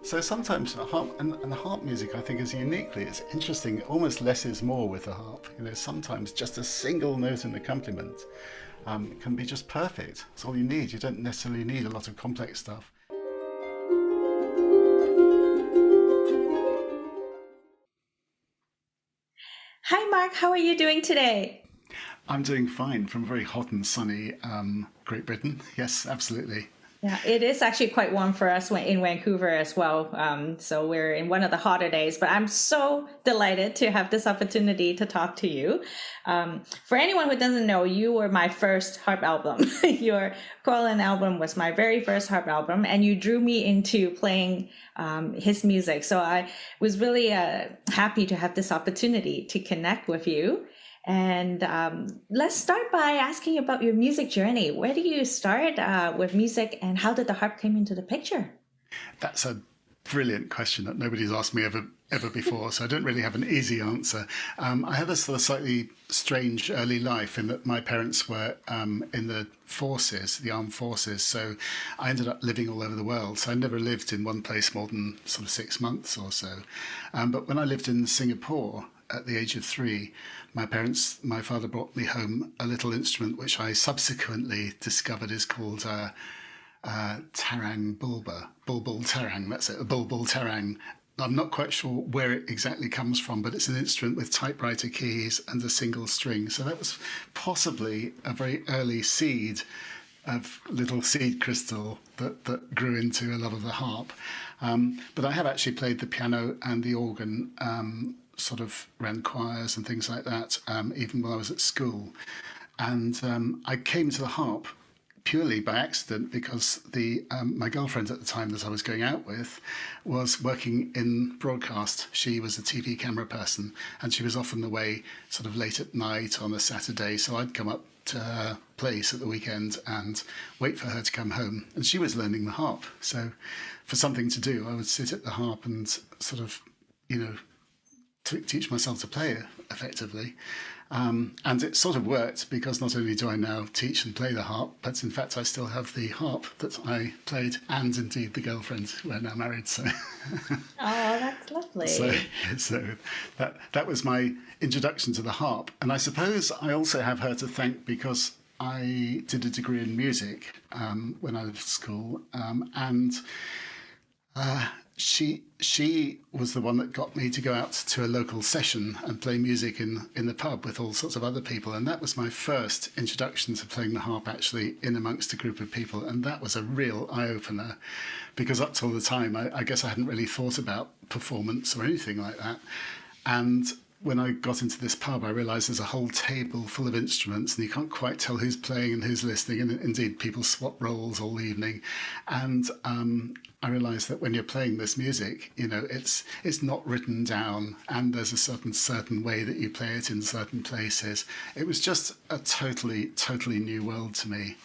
So sometimes the harp and the harp music, I think, is uniquely, it's interesting, almost less is more with the harp. Sometimes just a single note in accompaniment can be just perfect. It's all you need. You don't necessarily need a lot of complex stuff. Hi, Mark. How are you doing today? I'm doing fine from very hot and sunny Great Britain. Yes, absolutely. Yeah, it is actually quite warm for us in Vancouver as well. So we're in one of the hotter days, but I'm so delighted to have this opportunity to talk to you. For anyone who doesn't know, you were my first harp album. Your Carolan album was my very first harp album, and you drew me into playing his music. So I was really happy to have this opportunity to connect with you. And let's start by asking about your music journey. Where do you start with music, and how did the harp come into the picture? That's a brilliant question that nobody's asked me ever before, so I don't really have an easy answer. I had a sort of slightly strange early life in that my parents were in the forces, the armed forces, so I ended up living all over the world. So I never lived in one place more than sort of 6 months or so. But when I lived in Singapore at the age of 3, my father brought me home a little instrument which I subsequently discovered is called tarang bulba, bulbul tarang, that's it, a bulbul tarang. I'm not quite sure where it exactly comes from, but it's an instrument with typewriter keys and a single string. So that was possibly a very early seed of little seed crystal that grew into a love of the harp. But I have actually played the piano and the organ, sort of ran choirs and things like that, even while I was at school. And I came to the harp purely by accident because the my girlfriend at the time that I was going out with was working in broadcast. She was a TV camera person, and she was often away sort of late at night on a Saturday. So I'd come up to her place at the weekend and wait for her to come home. And she was learning the harp. So for something to do, I would sit at the harp and sort of, you know, to teach myself to play it effectively. And it sort of worked because not only do I now teach and play the harp, but in fact I still have the harp that I played and indeed the girlfriend. We're now married, so Oh, that's so lovely. so that was my introduction to the harp. And I suppose I also have her to thank because I did a degree in music when I was at school, and she was the one that got me to go out to a local session and play music in the pub with all sorts of other people, and that was my first introduction to playing the harp actually in amongst a group of people, and that was a real eye-opener because up till the time I guess I hadn't really thought about performance or anything like that. And when I got into this pub, I realised there's a whole table full of instruments, and you can't quite tell who's playing and who's listening. And indeed, people swap roles all evening. And I realised that when you're playing this music, it's not written down, and there's a certain way that you play it in certain places. It was just a totally new world to me,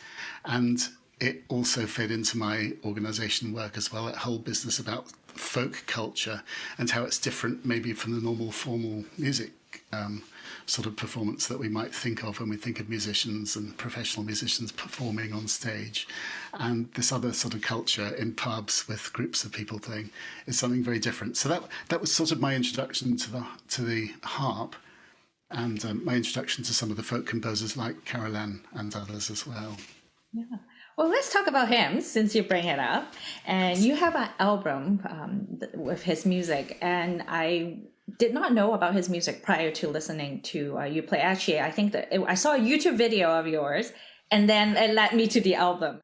and it also fed into my organisation work as well, that whole business about folk culture and how it's different maybe from the normal formal music sort of performance that we might think of when we think of musicians and professional musicians performing on stage. And this other sort of culture in pubs with groups of people playing is something very different. So that was sort of my introduction to the harp, and my introduction to some of the folk composers like Carolan and others as well. Yeah. Well, let's talk about him since you bring it up. And you have an album with his music, and I did not know about his music prior to listening to you play. Actually, I think that I saw a YouTube video of yours, and then it led me to the album.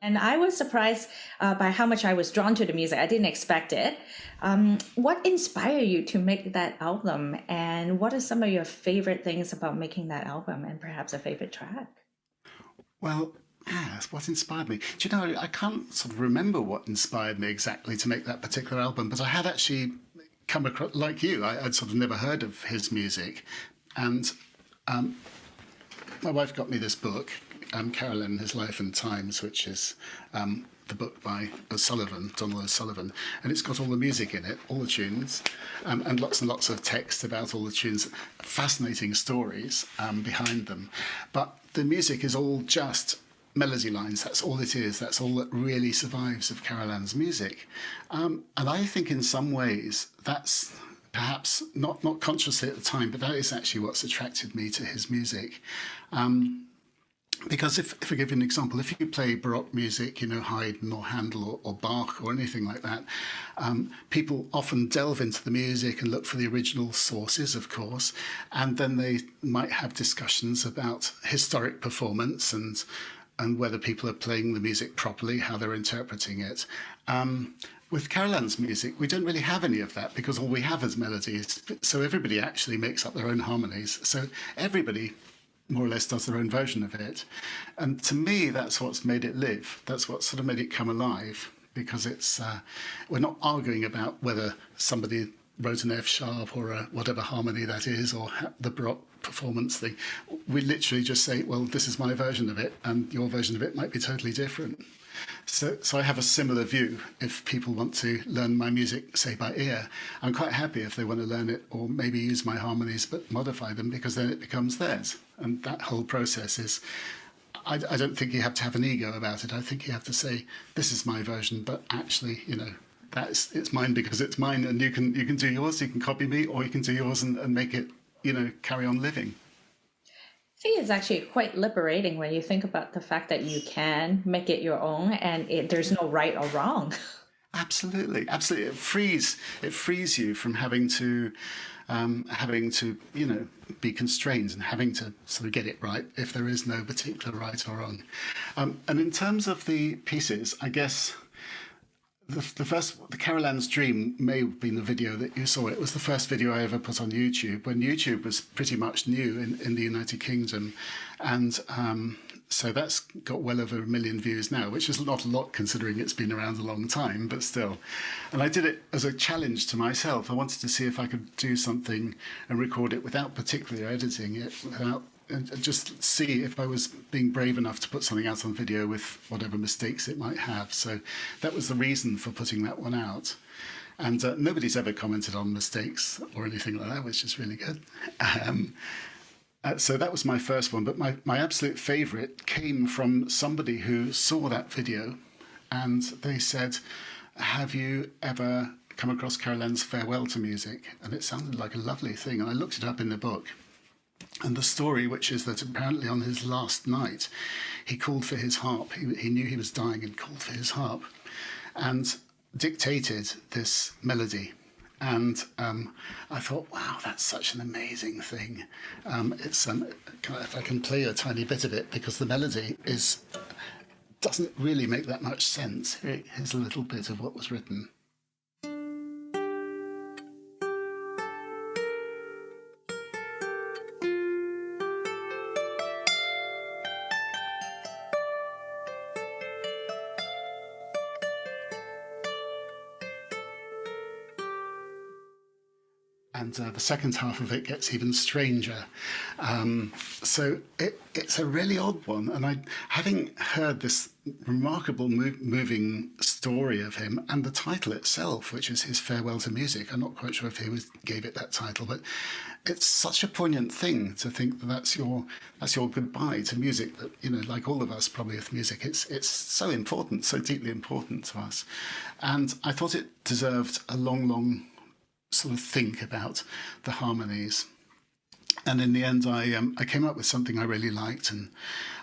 And I was surprised by how much I was drawn to the music. I didn't expect it. What inspired you to make that album? And what are some of your favorite things about making that album, and perhaps a favorite track? Well, yes, what inspired me? Do you know, I can't sort of remember what inspired me exactly to make that particular album, but I had actually come across, like you, I'd sort of never heard of his music. And my wife got me this book, Carolyn, His Life and Times, which is the book by Donald O'Sullivan, and it's got all the music in it, all the tunes, and lots of text about all the tunes, fascinating stories behind them. But the music is all just melody lines. That's all it is. That's all that really survives of Carolyn's music. And I think in some ways that's perhaps not consciously at the time, but that is actually what's attracted me to his music. Because if I give you an example, if you play Baroque music, Haydn or Handel or Bach or anything like that, people often delve into the music and look for the original sources, of course, and then they might have discussions about historic performance and whether people are playing the music properly, how they're interpreting it. With Carolyn's music, we don't really have any of that because all we have is melodies. So everybody actually makes up their own harmonies. So everybody more or less does their own version of it. And to me, that's what's made it live. That's what sort of made it come alive, because it's we're not arguing about whether somebody wrote an F sharp or whatever harmony that is, or the Baroque performance thing. We literally just say, well, this is my version of it, and your version of it might be totally different. So I have a similar view. If people want to learn my music, say by ear, I'm quite happy if they want to learn it or maybe use my harmonies but modify them, because then it becomes theirs. And that whole process is, I don't think you have to have an ego about it. I think you have to say, this is my version, but actually, it's mine because it's mine, and you can do yours, you can copy me, or you can do yours and make it, carry on living. I think it's actually quite liberating when you think about the fact that you can make it your own, and there's no right or wrong. Absolutely. It frees you from having to be constrained and having to sort of get it right if there is no particular right or wrong. And in terms of the pieces, I guess the Carolyns Dream may have been the video that you saw. It was the first video I ever put on YouTube when YouTube was pretty much new in the United Kingdom. And so that's got well over 1 million views now, which is not a lot considering it's been around a long time, but still. And I did it as a challenge to myself. I wanted to see if I could do something and record it without particularly editing it, and just see if I was being brave enough to put something out on video with whatever mistakes it might have. So that was the reason for putting that one out. And nobody's ever commented on mistakes or anything like that, which is really good. So that was my first one. But my absolute favourite came from somebody who saw that video, and they said, have you ever come across Carolyn's Farewell to Music? And it sounded like a lovely thing. And I looked it up in the book. And the story, which is that apparently on his last night, he called for his harp. He knew he was dying and called for his harp and dictated this melody. And I thought, wow, that's such an amazing thing. If I can play a tiny bit of it, because the melody doesn't really make that much sense. Here's a little bit of what was written. And the second half of it gets even stranger. So it's a really odd one. And having heard this remarkable, moving story of him, and the title itself, which is his Farewell to Music, I'm not quite sure if he gave it that title, but it's such a poignant thing to think that that's your goodbye to music. That like all of us probably with music, it's so important, so deeply important to us. And I thought it deserved a long sort of think about the harmonies. And in the end, I came up with something I really liked, and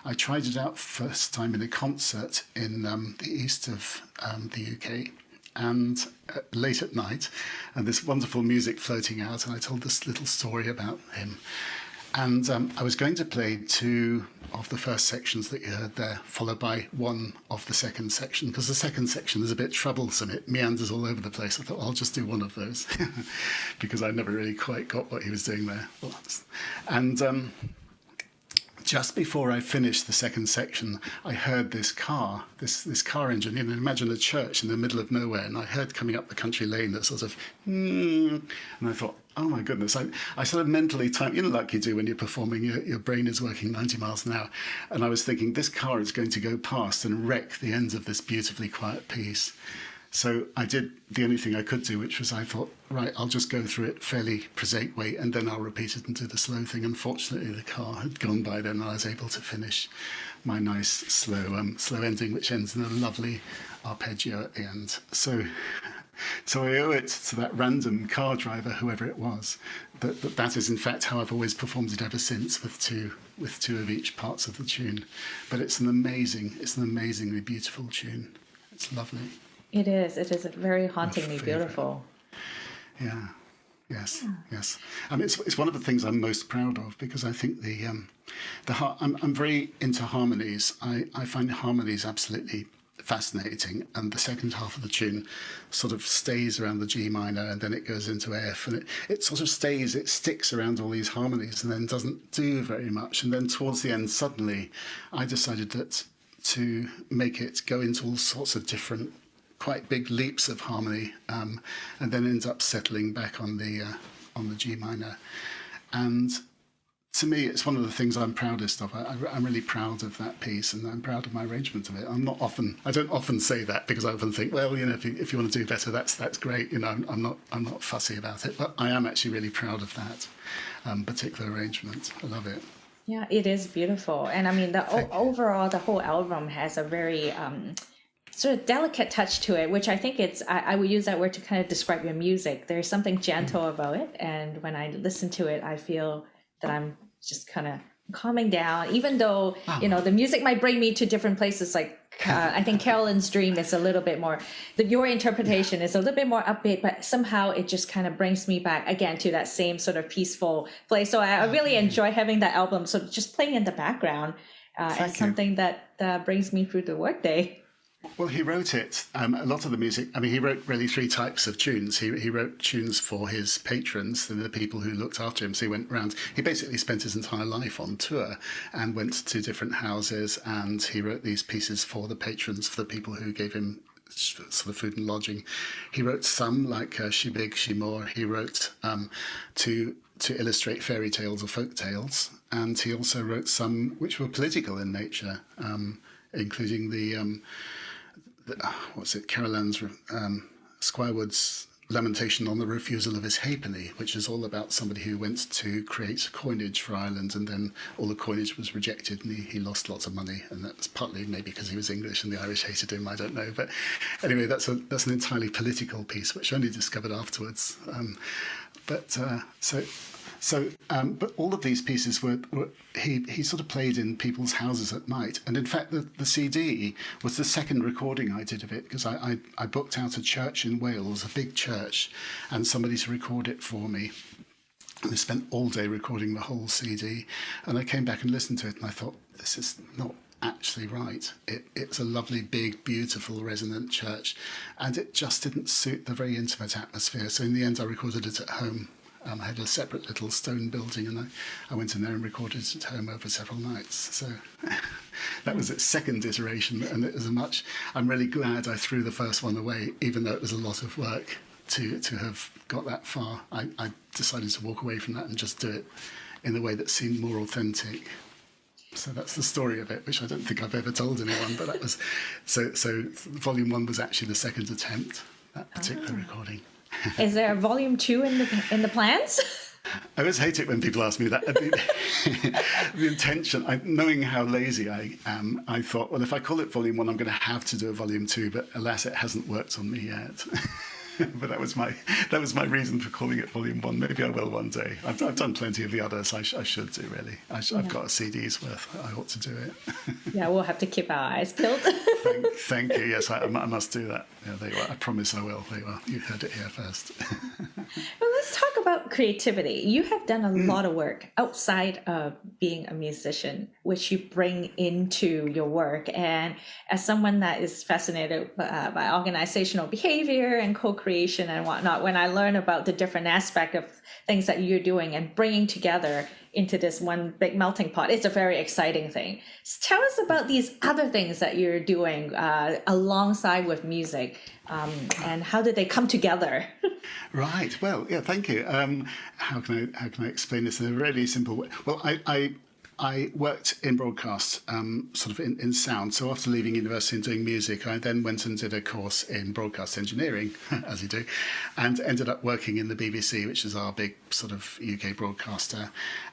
I tried it out first time in a concert in the east of the UK, and late at night, and this wonderful music floating out, and I told this little story about him. And I was going to play 2 of the first sections that you heard there, followed by 1 of the second section, because the second section is a bit troublesome. It meanders all over the place. I thought, I'll just do 1 of those, because I never really quite got what he was doing there. And just before I finished the second section, I heard this car engine. Imagine a church in the middle of nowhere, and I heard coming up the country lane that sort of, and I thought, oh my goodness! I sort of mentally timed, like you do when you're performing, your brain is working 90 miles an hour, and I was thinking this car is going to go past and wreck the ends of this beautifully quiet piece. So I did the only thing I could do, which was I thought, right, I'll just go through it fairly prosaic way, and then I'll repeat it and do the slow thing. Unfortunately, the car had gone by then, and I was able to finish my nice slow ending, which ends in a lovely arpeggio at the end. So I owe it to that random car driver, whoever it was, that is in fact how I've always performed it ever since, with two of each parts of the tune. But it's an amazingly beautiful tune. It's lovely. It is very hauntingly beautiful. Yeah. Yes. It's one of the things I'm most proud of, because I think I'm very into harmonies. I find harmonies absolutely fascinating, and the second half of the tune sort of stays around the G minor, and then it goes into F, and it sort of sticks around all these harmonies, and then doesn't do very much. And then towards the end, suddenly, I decided that to make it go into all sorts of different, quite big leaps of harmony, and then ends up settling back on the G minor. And to me, it's one of the things I'm proudest of. I'm really proud of that piece, and I'm proud of my arrangement of it. I don't often say that, because I often think, well, if you want to do better, that's great. I'm not fussy about it, but I am actually really proud of that particular arrangement. I love it. Yeah, it is beautiful, and I mean, overall, the whole album has a very sort of delicate touch to it, which I think I would use that word to kind of describe your music. There's something gentle about it, and when I listen to it, I feel that I'm just kind of calming down, even though the music might bring me to different places. Like I think Carolyns Dream is a little bit more, your interpretation is a little bit more upbeat, but somehow it just kind of brings me back again to that same sort of peaceful place. So I really enjoy having that album sort of just playing in the background as something that brings me through the workday. Well, he wrote it, a lot of the music, I mean, he wrote really three types of tunes. He wrote tunes for his patrons, the people who looked after him. So he went around, he basically spent his entire life on tour and went to different houses, and he wrote these pieces for the patrons, for the people who gave him sort of food and lodging. He wrote some, like She Big, She More. He wrote to illustrate fairy tales or folk tales. And he also wrote some which were political in nature, including Carolan's Squirewood's lamentation on the refusal of his halfpenny, which is all about somebody who went to create coinage for Ireland, and then all the coinage was rejected, and he lost lots of money, and that was partly maybe because he was English and the Irish hated him, I don't know. But anyway, that's an entirely political piece, which I only discovered afterwards. But all of these pieces were he sort of played in people's houses at night. And in fact, the CD was the second recording I did of it, because I booked out a church in Wales, a big church, and somebody to record it for me. And I spent all day recording the whole CD. And I came back and listened to it, and I thought, this is not actually right. It's a lovely, big, beautiful, resonant church, and it just didn't suit the very intimate atmosphere. So in the end, I recorded it at home. I had a separate little stone building, and I went in there and recorded it at home over several nights. So that was its second iteration, and it was I'm really glad I threw the first one away, even though it was a lot of work to have got that far. I decided to walk away from that and just do it in a way that seemed more authentic. So that's the story of it, which I don't think I've ever told anyone, but that was... So Volume 1 was actually the second attempt, that particular recording. Is there a volume 2 in the plans? I always hate it when people ask me that. The intention, knowing how lazy I am, I thought, well, if I call it Volume 1, I'm going to have to do a Volume 2, but alas, it hasn't worked on me yet. But that was my reason for calling it Volume 1. Maybe I will one day. I've done plenty of the others. I should do, really. I've got a CD's worth. I ought to do it. Yeah, we'll have to keep our eyes peeled. Thank you. Yes, I must do that. Yeah, there you are. I promise I will. There you are. You heard it here first. Well, let's talk about creativity. You have done a lot of work outside of being a musician, which you bring into your work. And as someone that is fascinated by organizational behavior and co-creation and whatnot, when I learn about the different aspect of things that you're doing and bringing together into this one big melting pot. It's a very exciting thing. Tell us about these other things that you're doing alongside with music, and how did they come together? Right. Well, yeah. Thank you. How can I explain this in a really simple way? Well, I worked in broadcast, sort of in sound. So after leaving university and doing music, I then went and did a course in broadcast engineering, as you do, and ended up working in the BBC, which is our big sort of UK broadcaster,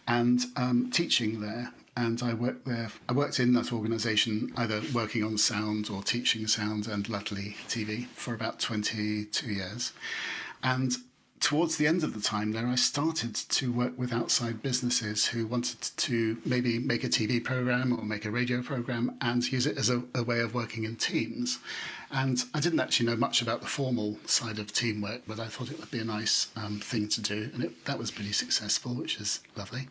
and teaching there. And I worked there. I worked in that organisation, either working on sound or teaching sound and latterly TV for about 22 years. And towards the end of the time there, I started to work with outside businesses who wanted to maybe make a TV program or make a radio program and use it as a way of working in teams. And I didn't actually know much about the formal side of teamwork, but I thought it would be a nice thing to do. And that was pretty successful, which is lovely.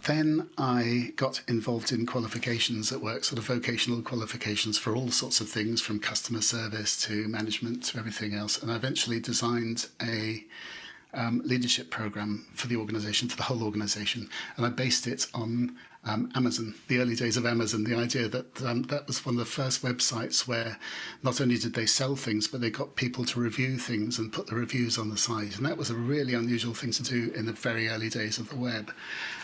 Then I got involved in qualifications at work, sort of vocational qualifications for all sorts of things, from customer service to management to everything else. And I eventually designed a leadership program for the organisation, for the whole organisation. And I based it on Amazon, the early days of Amazon, the idea that that was one of the first websites where not only did they sell things, but they got people to review things and put the reviews on the site. And that was a really unusual thing to do in the very early days of the web.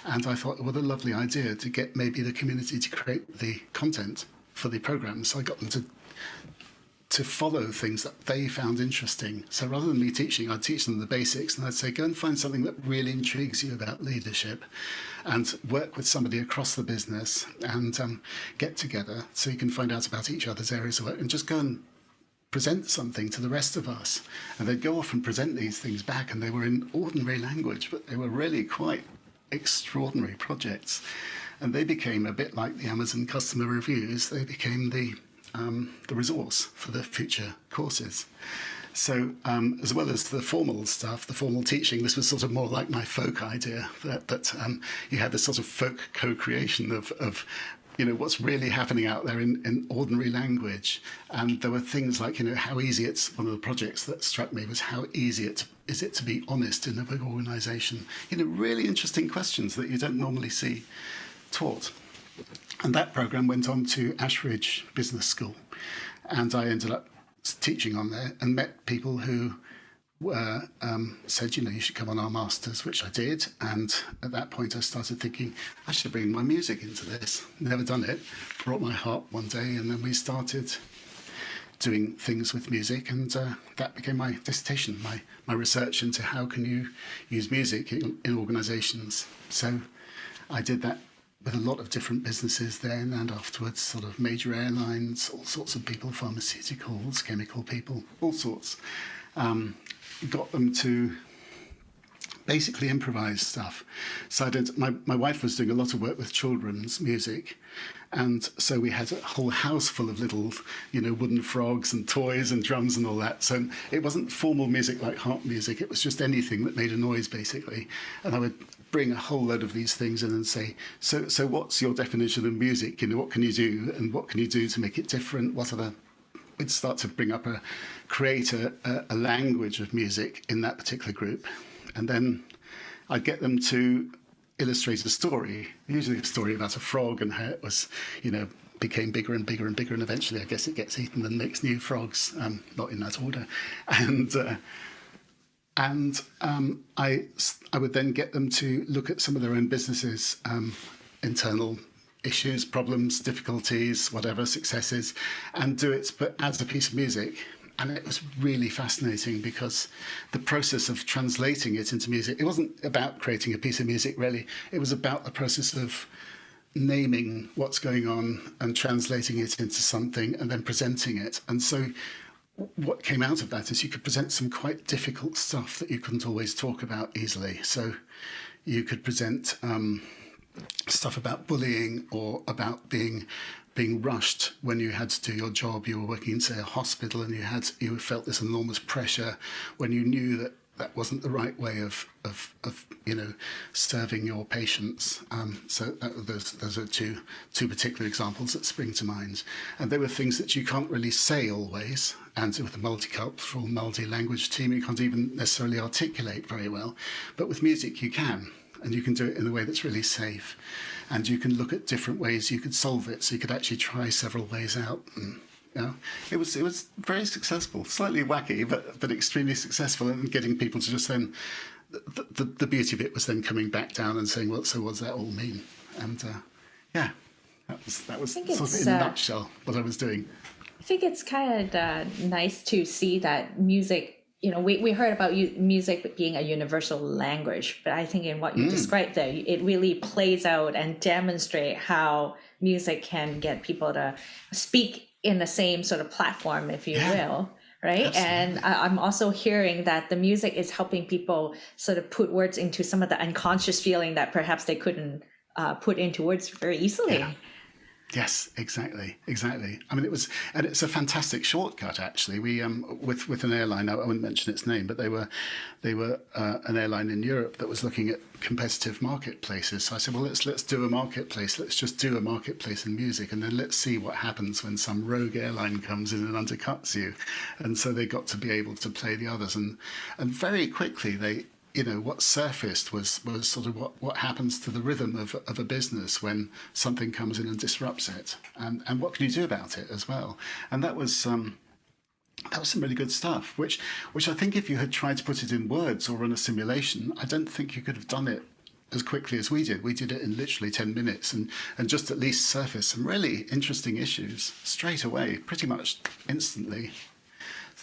And I thought, what a lovely idea to get maybe the community to create the content for the program. So I got them to follow things that they found interesting. So rather than me teaching, I'd teach them the basics, and I'd say, go and find something that really intrigues you about leadership and work with somebody across the business and get together so you can find out about each other's areas of work and just go and present something to the rest of us. And they'd go off and present these things back, and they were in ordinary language, but they were really quite extraordinary projects. And they became a bit like the Amazon customer reviews. They became the resource for the future courses. So as well as the formal stuff, the formal teaching, this was sort of more like my folk idea, that you had this sort of folk co-creation of what's really happening out there in ordinary language. And there were things like, how easy it's, one of the projects that struck me was how easy it is to be honest in a big organisation. Really interesting questions that you don't normally see taught. And that program went on to Ashridge Business School. And I ended up teaching on there and met people who were said, you should come on our masters, which I did. And at that point, I started thinking, I should bring my music into this. Never done it. Brought my harp one day, and then we started doing things with music. And that became my dissertation, my research into how can you use music in organisations. So I did that with a lot of different businesses then and afterwards, sort of major airlines, all sorts of people, pharmaceuticals, chemical people, all sorts. Got them to basically improvise stuff. So my wife was doing a lot of work with children's music. And so we had a whole house full of little, wooden frogs and toys and drums and all that. So it wasn't formal music like harp music. It was just anything that made a noise, basically. And I would bring a whole load of these things in and say, so what's your definition of music? What can you do? And what can you do to make it different? We'd start to create a language of music in that particular group. And then I'd get them to illustrate a story, usually a story about a frog and how it was, became bigger and bigger and bigger, and eventually I guess it gets eaten and makes new frogs, not in that order. And I would then get them to look at some of their own businesses, internal issues, problems, difficulties, whatever, successes, and do it but as a piece of music. And it was really fascinating because the process of translating it into music, it wasn't about creating a piece of music, really. It was about the process of naming what's going on and translating it into something and then presenting it. And so what came out of that is you could present some quite difficult stuff that you couldn't always talk about easily. So you could present stuff about bullying or about being rushed when you had to do your job. You were working in, say, a hospital, and you felt this enormous pressure when you knew that that wasn't the right way of serving your patients. So those are two particular examples that spring to mind. And they were things that you can't really say always. And with a multicultural, multi-language team, you can't even necessarily articulate very well. But with music, you can. and you can do it in a way that's really safe, and you can look at different ways you could solve it. So you could actually try several ways out. And, it was very successful, slightly wacky, but extremely successful in getting people to just then. The beauty of it was then coming back down and saying, well, so what does that all mean? And that was sort of in a nutshell what I was doing. I think it's kind of nice to see that music, we heard about music being a universal language, but I think in what you described there, it really plays out and demonstrate how music can get people to speak in the same sort of platform, if you will. Right. Absolutely. And I'm also hearing that the music is helping people sort of put words into some of the unconscious feeling that perhaps they couldn't put into words very easily. Yeah. Yes, exactly. I mean, it's a fantastic shortcut, actually. We with an airline, I wouldn't mention its name, but they were an airline in Europe that was looking at competitive marketplaces. So I said, well, let's do a marketplace. Let's just do a marketplace in music, and then let's see what happens when some rogue airline comes in and undercuts you. And so they got to be able to play the others, and very quickly they. What surfaced was sort of what happens to the rhythm of a business when something comes in and disrupts it, and what can you do about it as well. And that was some really good stuff, which I think if you had tried to put it in words or run a simulation, I don't think you could have done it as quickly as we did. We did it in literally 10 minutes and just at least surface some really interesting issues straight away, pretty much instantly.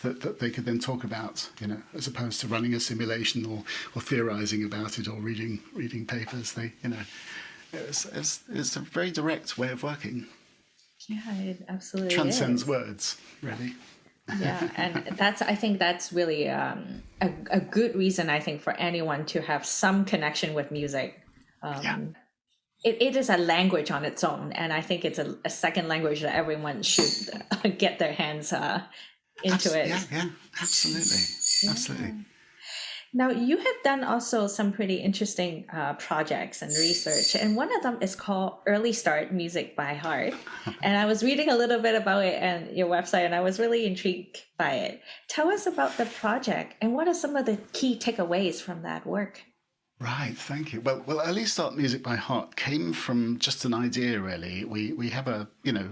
That they could then talk about, as opposed to running a simulation or theorizing about it or reading papers. It's a very direct way of working. Yeah, it absolutely transcends is. Words, really. Yeah, and I think that's really a good reason, I think, for anyone to have some connection with music. It is a language on its own, and I think it's a second language that everyone should get their hands into it. Yeah, absolutely. Now, you have done also some pretty interesting projects and research, and one of them is called Early Start Music by Heart. And I was reading a little bit about it on your website, and I was really intrigued by it. Tell us about the project, and what are some of the key takeaways from that work? Right, thank you. Well, Early Start Music by Heart came from just an idea, really. We have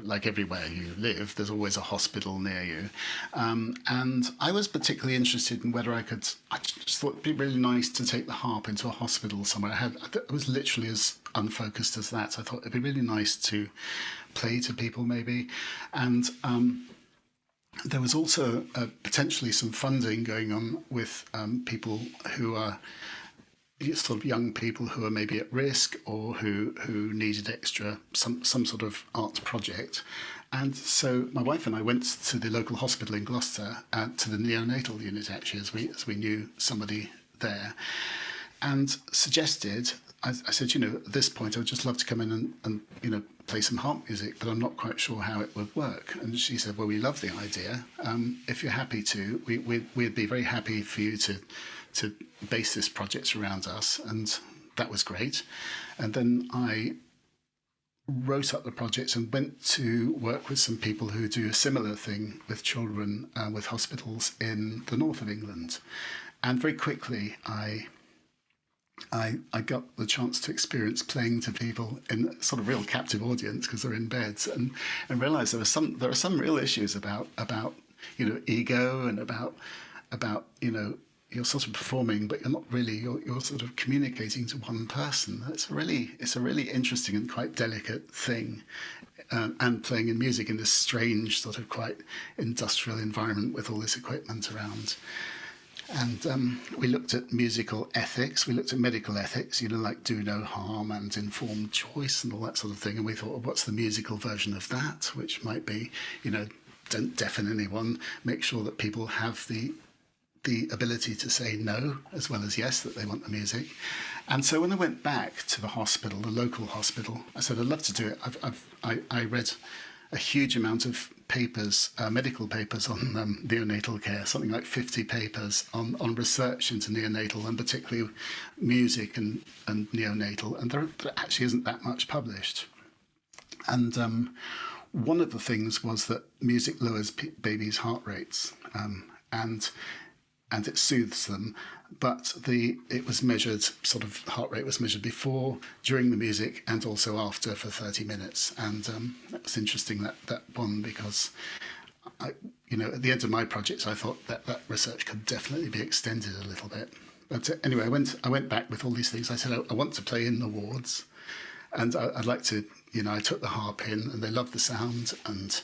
like everywhere you live, there's always a hospital near you. And I was particularly interested in whether I just thought it'd be really nice to take the harp into a hospital somewhere. I was literally as unfocused as that. I thought it'd be really nice to play to people, maybe. And there was also potentially some funding going on with people who are sort of young people who are maybe at risk or who needed some sort of art project. And so my wife and I went to the local hospital in Gloucester, to the Neonatal Unit, actually, as we knew somebody there, and suggested, I said, at this point, I'd just love to come in and play some harp music, but I'm not quite sure how it would work. And she said, well, we love the idea. If you're happy to, we'd be very happy for you to base this project around us. And that was great. And then I wrote up the project and went to work with some people who do a similar thing with children with hospitals in the north of England. And very quickly, I got the chance to experience playing to people in a sort of real captive audience because they're in beds, and realised there are some real issues about ego and about you're sort of performing, but you're not really. You're sort of communicating to one person. It's a really interesting and quite delicate thing, and playing in music in this strange sort of quite industrial environment with all this equipment around. And we looked at musical ethics, we looked at medical ethics, like do no harm and informed choice and all that sort of thing. And we thought, well, what's the musical version of that? Which might be, don't deafen anyone, make sure that people have the ability to say no as well as yes, that they want the music. And so when I went back to the hospital, the local hospital, I said, I'd love to do it. I read a huge amount of papers, medical papers on neonatal care, something like 50 papers on research into neonatal and particularly music and neonatal, and there actually isn't that much published. And one of the things was that music lowers babies' heart rates, and it soothes them. but it was measured, sort of heart rate was measured before, during the music, and also after for 30 minutes. And that was interesting, that one, because at the end of my project, I thought that research could definitely be extended a little bit. But anyway, I went back with all these things. I said, I want to play in the wards, and I'd like to, I took the harp in, and they loved the sound, and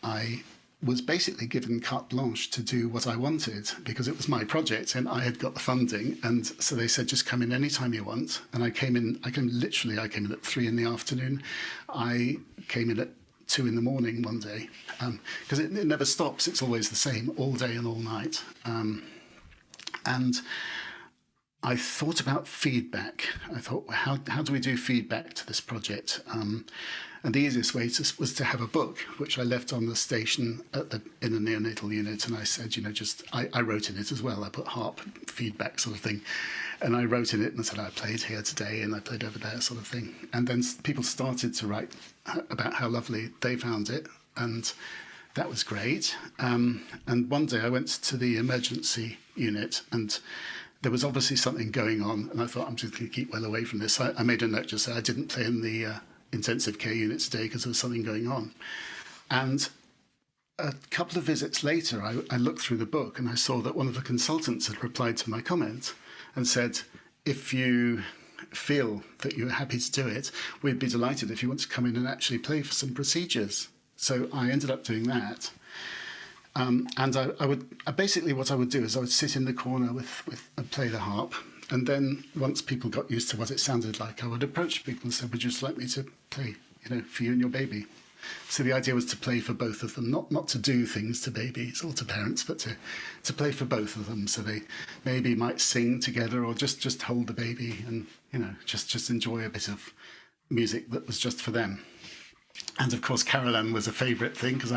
I was basically given carte blanche to do what I wanted, because it was my project and I had got the funding. And so they said, just come in anytime you want. And I came in at 3 in the afternoon. I came in at 2 in the morning one day, because it never stops. It's always the same, all day and all night. And I thought about feedback. I thought, how do we do feedback to this project? And the easiest way was to have a book, which I left on the station in the neonatal unit. And I said, I wrote in it as well. I put harp feedback sort of thing. And I wrote in it and said, I played here today and I played over there sort of thing. And then people started to write about how lovely they found it. And that was great. And one day I went to the emergency unit, and there was obviously something going on. And I thought, I'm just going to keep well away from this. I made a note just that I didn't play in the intensive care unit today because there was something going on. And a couple of visits later, I looked through the book and I saw that one of the consultants had replied to my comment and said, if you feel that you're happy to do it, we'd be delighted if you want to come in and actually play for some procedures. So I ended up doing that. And I would basically, what I would do is I would sit in the corner and play the harp. And then once people got used to what it sounded like, I would approach people and say, would you just like me to play, for you and your baby? So the idea was to play for both of them, not to do things to babies or to parents, but to play for both of them. So they maybe might sing together or just hold the baby and, just enjoy a bit of music that was just for them. And of course, Carolan was a favourite thing because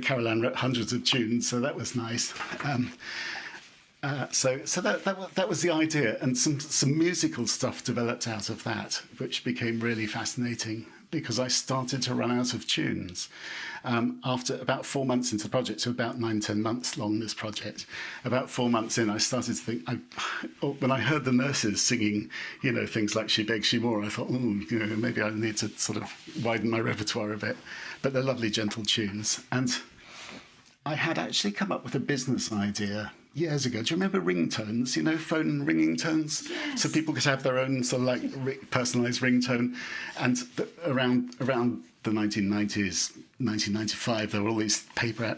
Carolan wrote hundreds of tunes, so that was nice. So that was the idea, and some musical stuff developed out of that, which became really fascinating because I started to run out of tunes. After about 4 months into the project, so about 9-10 months long, this project, about 4 months in, I started to think, when I heard the nurses singing, things like She Begs, She More, I thought, maybe I need to sort of widen my repertoire a bit. But they're lovely, gentle tunes. And I had actually come up with a business idea years ago. Do you remember ringtones? Phone ringing tones? Yes. So people could have their own sort of like personalised ringtone. And around the 1990s, 1995, there were all these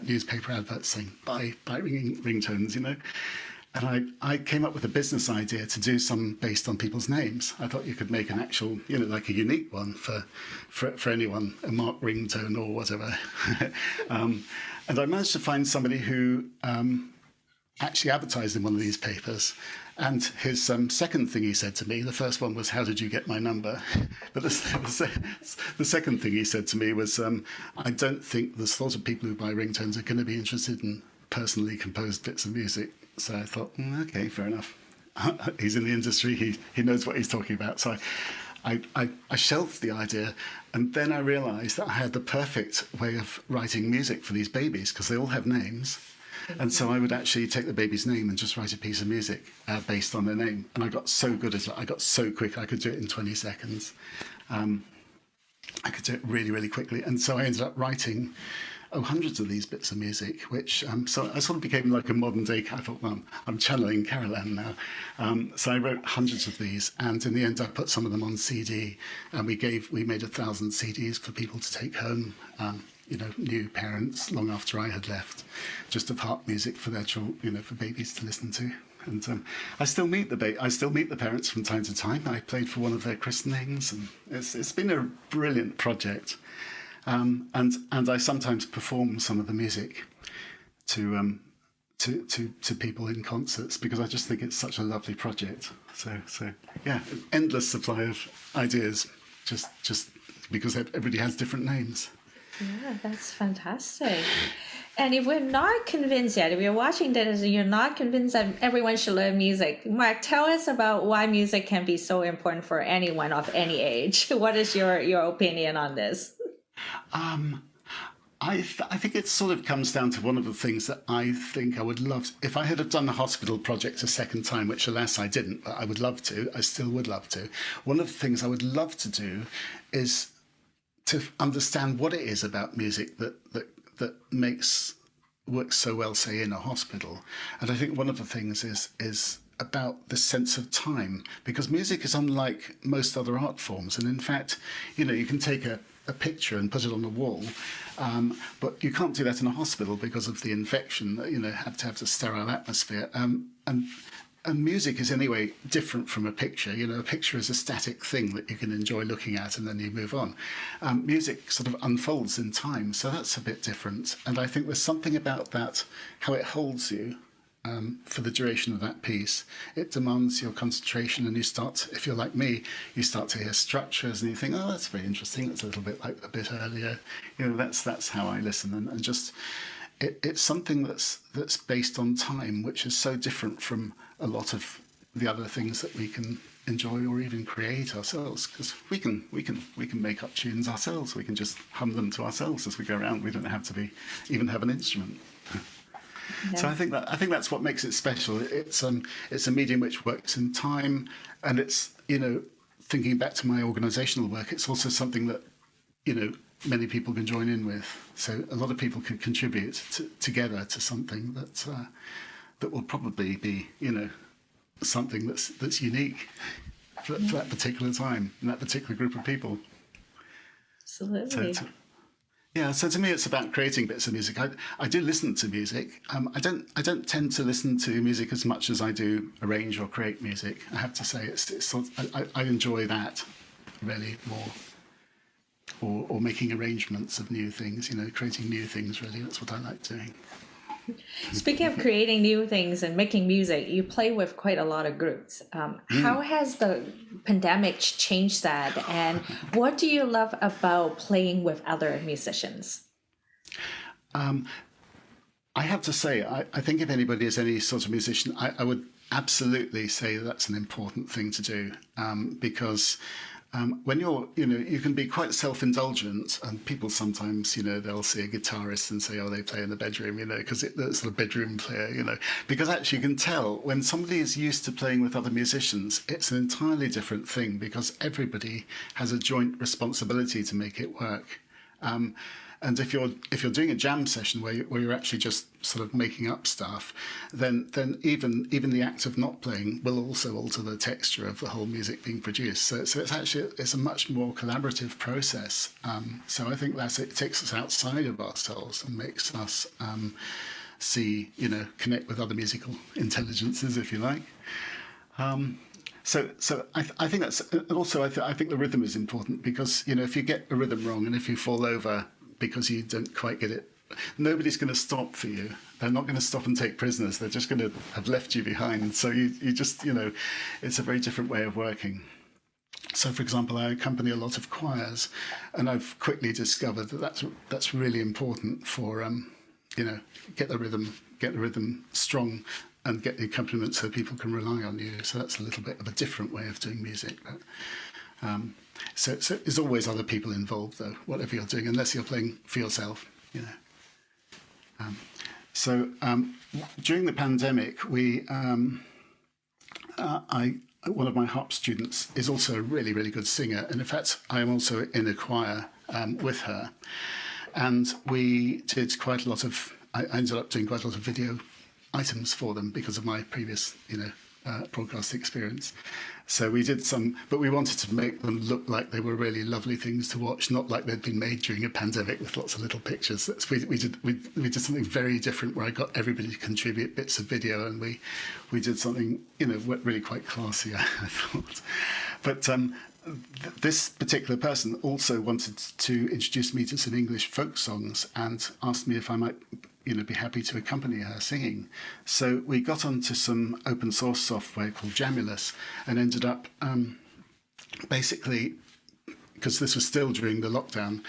newspaper adverts saying, buy ringing ringtones, And I came up with a business idea to do some based on people's names. I thought you could make an actual, like a unique one for anyone, a marked ringtone or whatever. And I managed to find somebody who actually advertised in one of these papers. And his second thing he said to me, the first one was, how did you get my number? But the second thing he said to me was, I don't think the sort of people who buy ringtones are going to be interested in personally composed bits of music. So I thought, okay, fair enough. He's in the industry, he knows what he's talking about. So I shelved the idea, and then I realised that I had the perfect way of writing music for these babies, because they all have names. And so I would actually take the baby's name and just write a piece of music based on their name. And I got so good at it. I got so quick. I could do it in 20 seconds. I could do it really, really quickly. And so I ended up writing hundreds of these bits of music, which so I sort of became like a modern day. I thought, well, I'm channeling Carolan now. So I wrote hundreds of these, and in the end, I put some of them on CD, and we made 1,000 CDs for people to take home. New parents long after I had left, just of harp music for their children, for babies to listen to. And I still meet the parents from time to time. I played for one of their christenings, and it's been a brilliant project. And I sometimes perform some of the music to people in concerts, because I just think it's such a lovely project. So yeah, endless supply of ideas, just because everybody has different names. Yeah, that's fantastic. And if we're not convinced yet, if you're watching this and you're not convinced that everyone should learn music, Mark, tell us about why music can be so important for anyone of any age. What is your opinion on this? I think it sort of comes down to one of the things that I think I would love. If I had have done the hospital project a second time, which alas I didn't, but I would love to. I still would love to. One of the things I would love to do is to understand what it is about music that works so well, say, in a hospital. And I think one of the things is about the sense of time, because music is unlike most other art forms. And in fact, you can take a picture and put it on the wall, but you can't do that in a hospital because of the infection. Have to have the sterile atmosphere. And music is anyway different from a picture. A picture is a static thing that you can enjoy looking at and then you move on. Music sort of unfolds in time, so that's a bit different. And I think there's something about that, how it holds you for the duration of that piece. It demands your concentration, and you start, if you're like me, you start to hear structures and you think, oh, that's very interesting. That's a little bit like the bit earlier. That's how I listen, and just it's something that's based on time, which is so different from a lot of the other things that we can enjoy or even create ourselves, because we can make up tunes ourselves. We can just hum them to ourselves as we go around. We don't have to even have an instrument. Yeah. So I think that's what makes it special. It's a medium which works in time, and it's thinking back to my organisational work. It's also something that many people can join in with. So a lot of people can contribute together to something that will probably be something that's unique for that particular time and that particular group of people. Absolutely. So to me, it's about creating bits of music. I do listen to music. I don't tend to listen to music as much as I do arrange or create music. I have to say, I enjoy that really more, or making arrangements of new things. Creating new things. Really, that's what I like doing. Speaking of creating new things and making music, you play with quite a lot of groups. How has the pandemic changed that? And what do you love about playing with other musicians? I have to say, I think if anybody is any sort of musician, I would absolutely say that's an important thing to do, because when you can be quite self-indulgent, and people sometimes, they'll see a guitarist and say, oh, they play in the bedroom, because it's the bedroom player, because actually you can tell when somebody is used to playing with other musicians, it's an entirely different thing, because everybody has a joint responsibility to make it work. And if you're doing a jam session where you're actually just sort of making up stuff, then even the act of not playing will also alter the texture of the whole music being produced. So it's a much more collaborative process. So I think it takes us outside of ourselves and makes us see, connect with other musical intelligences, if you like. So I think that's also I think the rhythm is important, because if you get a rhythm wrong and if you fall over because you don't quite get it, nobody's going to stop for you. They're not going to stop and take prisoners. They're just going to have left you behind. So you just it's a very different way of working. So, for example, I accompany a lot of choirs, and I've quickly discovered that that's really important for get the rhythm strong and get the accompaniment so people can rely on you. So that's a little bit of a different way of doing music. But, so there's always other people involved, though, whatever you're doing, unless you're playing for yourself, So during the pandemic, one of my harp students is also a really, really good singer. And in fact, I am also in a choir with her. And we did quite a lot of, I ended up doing quite a lot of video items for them because of my previous, broadcast experience. So we did some, but we wanted to make them look like they were really lovely things to watch, not like they'd been made during a pandemic with lots of little pictures. We did something very different, where I got everybody to contribute bits of video, and we did something really quite classy, I thought. But this particular person also wanted to introduce me to some English folk songs and asked me if I might be happy to accompany her singing. So we got onto some open source software called Jamulus, and ended up basically, because this was still during the lockdown,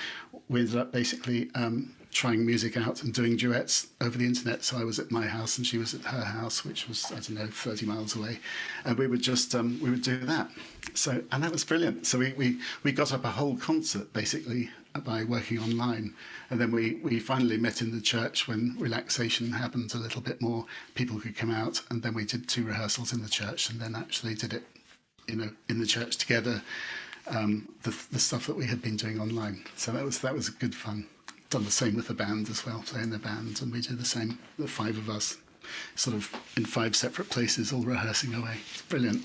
we ended up basically trying music out and doing duets over the internet. So I was at my house and she was at her house, which was, 30 miles away. And we would just, we would do that. So, and that was brilliant. So we got up a whole concert basically by working online. And then we finally met in the church when relaxation happened a little bit more. People could come out, and then we did 2 rehearsals in the church, and then actually did it, in the church together. The stuff that we had been doing online. So that was good fun. Done the same with the band as well, playing the band, and we do the same, the 5 of us, sort of in 5 separate places, all rehearsing away. It's brilliant.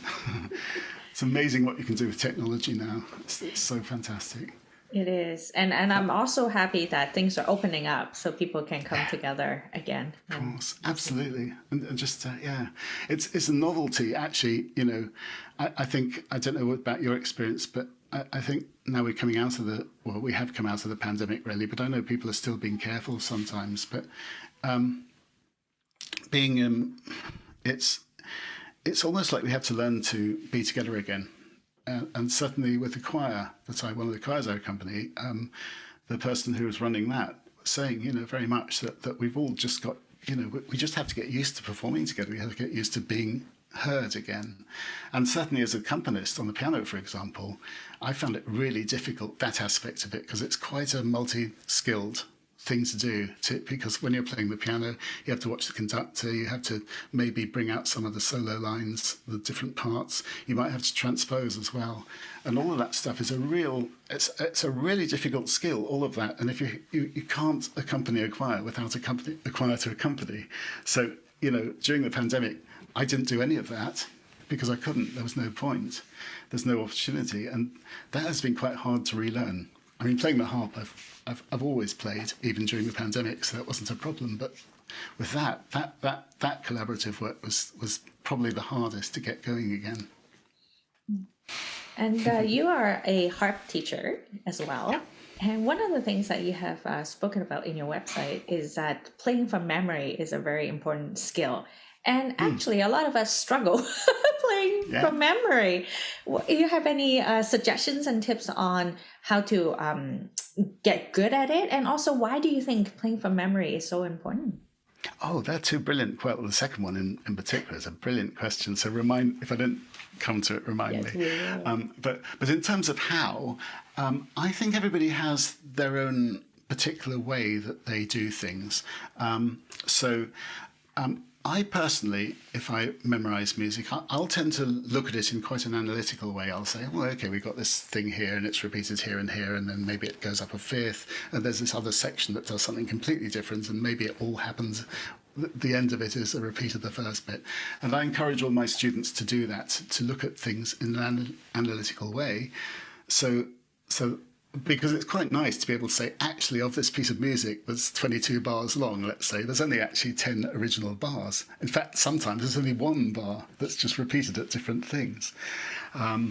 It's amazing what you can do with technology now. It's so fantastic. It is. And I'm also happy that things are opening up so people can come together again. Of course, absolutely. And just, it's a novelty, actually. I think, I don't know about your experience, but I think now we're coming out of we have come out of the pandemic, really, but I know people are still being careful sometimes. But it's almost like we have to learn to be together again. And certainly with the choir one of the choirs I accompany, the person who was running that was saying, very much that we've all just got, we just have to get used to performing together. We have to get used to being heard again. And certainly as an accompanist on the piano, for example, I found it really difficult, that aspect of it, because it's quite a multi-skilled thing to do, because when you're playing the piano, you have to watch the conductor, you have to maybe bring out some of the solo lines, the different parts, you might have to transpose as well. And all of that stuff is it's a really difficult skill, all of that. And if you can't accompany a choir without a choir to accompany. So, during the pandemic, I didn't do any of that because I couldn't. There was no point. There's no opportunity. And that has been quite hard to relearn. I mean, playing the harp, I've always played, even during the pandemic, so that wasn't a problem. But with that collaborative work was probably the hardest to get going again. And you are a harp teacher as well. And one of the things that you have spoken about in your website is that playing from memory is a very important skill. And actually, a lot of us struggle playing from memory. Do you have any suggestions and tips on how to get good at it? And also, why do you think playing from memory is so important? Oh, they're 2 brilliant. Well, the second one in particular is a brilliant question. So if I don't come to it, remind me. But in terms of how, I think everybody has their own particular way that they do things. I personally, if I memorize music, I'll tend to look at it in quite an analytical way. I'll say, well, okay, we've got this thing here and it's repeated here, and then maybe it goes up a fifth, and there's this other section that does something completely different, and maybe it all happens. The end of it is a repeat of the first bit. And I encourage all my students to do that, to look at things in an analytical way. So because it's quite nice to be able to say, actually, of this piece of music that's 22 bars long, let's say, there's only actually 10 original bars. In fact, sometimes there's only 1 bar that's just repeated at different things. So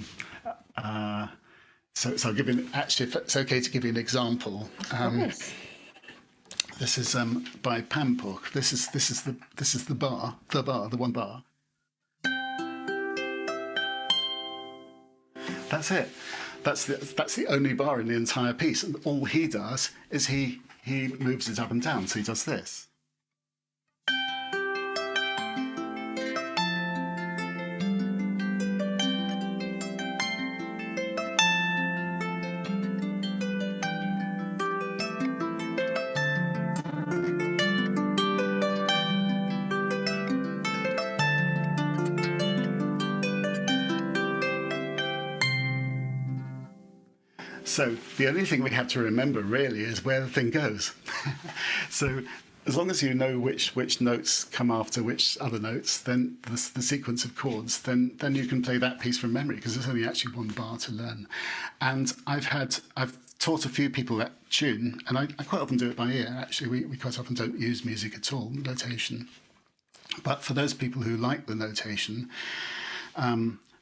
I'll give you, actually, if it's okay to give you an example. This is by Pampuk. This is the 1 bar. That's it. That's the only bar in the entire piece, and all he does is he moves it up and down. So he does this. So the only thing we have to remember really is where the thing goes. So as long as you know which notes come after which other notes, then the sequence of chords, then you can play that piece from memory, because there's only actually 1 bar to learn. And I've taught a few people that tune, and I quite often do it by ear. Actually, we quite often don't use music at all, notation. But for those people who like the notation,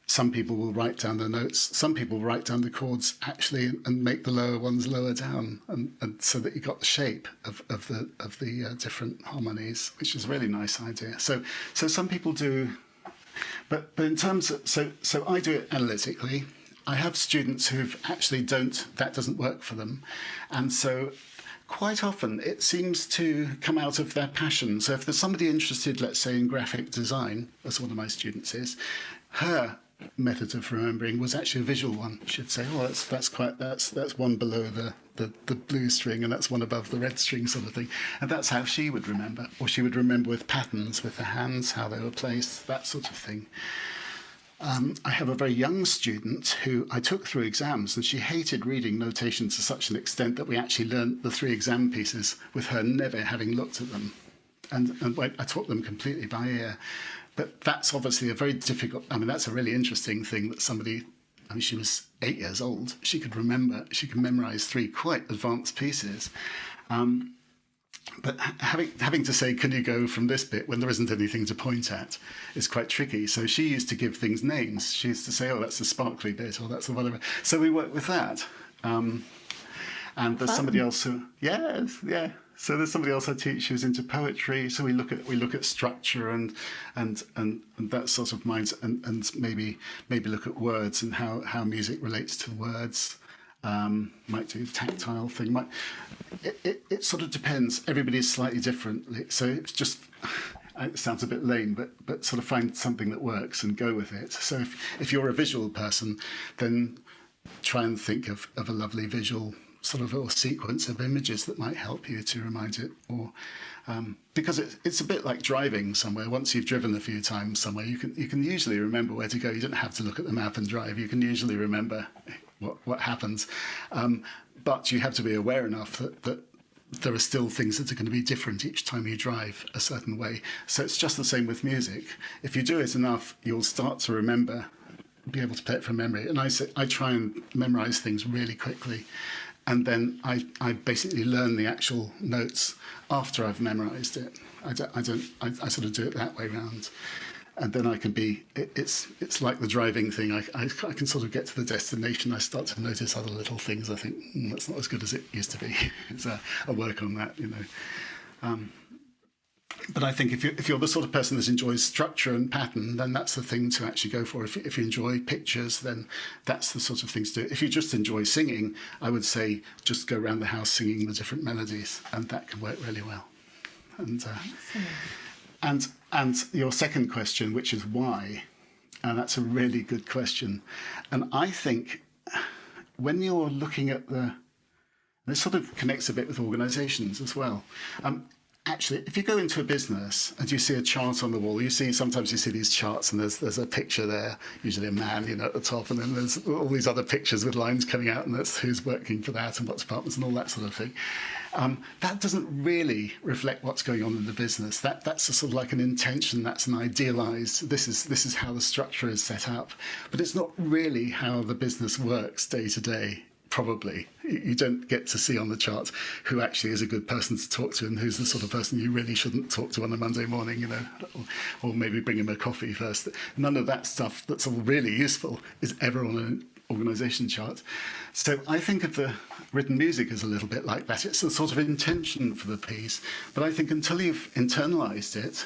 some people will write down the notes. Some people write down the chords actually and make the lower ones lower down, and so that you got the shape of the different harmonies, which is a really nice idea. So some people do, but in terms of so I do it analytically. I have students who actually that doesn't work for them, and so quite often it seems to come out of their passion. So if there's somebody interested, let's say in graphic design, as one of my students is, her method of remembering was actually a visual one. She'd say, "Oh, that's 1 below the the blue string, and that's one above the red string sort of thing. And that's how she would remember. Or she would remember with patterns, with the hands, how they were placed, that sort of thing. I have a very young student who I took through exams, and she hated reading notation to such an extent that we actually learnt the 3 exam pieces with her never having looked at them. And I taught them completely by ear. But that's obviously a very difficult, I mean, that's a really interesting thing that somebody, I mean, she was 8 years old. She could memorize 3 quite advanced pieces. But having to say, can you go from this bit when there isn't anything to point at is quite tricky. So she used to give things names. She used to say, oh, that's the sparkly bit, or that's the whatever. So we worked with that. And there's somebody else who, So there's somebody else I teach who's into poetry. So we look at structure and that sort of minds, and maybe look at words and how music relates to words. Might do tactile thing. It sort of depends. Everybody's slightly different. So it's just, it sounds a bit lame, but sort of find something that works and go with it. So if you're a visual person, then try and think of a lovely visual sort of a sequence of images that might help you to remind it, or because it's a bit like driving somewhere. Once you've driven a few times somewhere, you can usually remember where to go. You don't have to look at the map and drive. You can usually remember what happens, but you have to be aware enough that there are still things that are going to be different each time you drive a certain way. So it's just the same with music. If you do it enough, you'll start to remember, be able to play it from memory. And I try and memorize things really quickly. And then I basically learn the actual notes after I've memorized it. I sort of do it that way round. And then I can be, it's like the driving thing. I can sort of get to the destination. I start to notice other little things. I think, that's not as good as it used to be. I'll work on that, But I think if you're the sort of person that enjoys structure and pattern, then that's the thing to actually go for. If you enjoy pictures, then that's the sort of thing to do. If you just enjoy singing, I would say just go around the house singing the different melodies, and that can work really well. And your second question, which is why, and that's a really good question. And I think when you're looking at this sort of connects a bit with organisations as well. Actually, if you go into a business and you see a chart on the wall, sometimes you see these charts and there's a picture there, usually a man, at the top, and then there's all these other pictures with lines coming out, and that's who's working for that and what departments and all that sort of thing. That doesn't really reflect what's going on in the business. That's a sort of like an intention. That's an idealized. This is how the structure is set up, but it's not really how the business works day to day. Probably you don't get to see on the chart who actually is a good person to talk to and who's the sort of person you really shouldn't talk to on a Monday morning, or maybe bring him a coffee first. None of that stuff that's all really useful is ever on an organisation chart. So I think of the written music as a little bit like that. It's a sort of intention for the piece, but I think until you've internalised it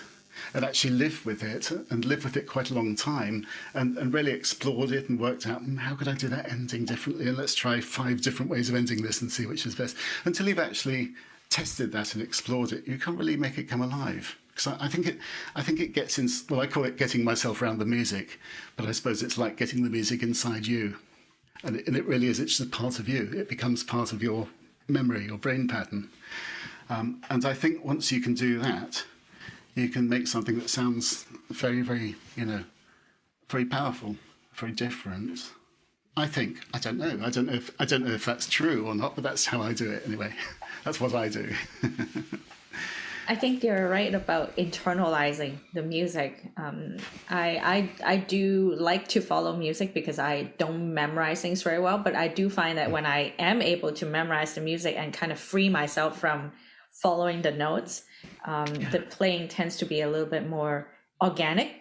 and actually lived with it quite a long time, and really explored it and worked out, how could I do that ending differently, and let's try 5 different ways of ending this and see which is best. Until you've actually tested that and explored it, you can't really make it come alive. Because I think it gets in. Well, I call it getting myself around the music, but I suppose it's like getting the music inside you, and it really is. It's just part of you. It becomes part of your memory, your brain pattern, and I think once you can do that, you can make something that sounds very, very, very powerful, very different. I think. I don't know. I don't know if that's true or not, but that's how I do it anyway. That's what I do. I think you're right about internalizing the music. I do like to follow music because I don't memorize things very well, but I do find that when I am able to memorize the music and kind of free myself from following the notes, the playing tends to be a little bit more organic.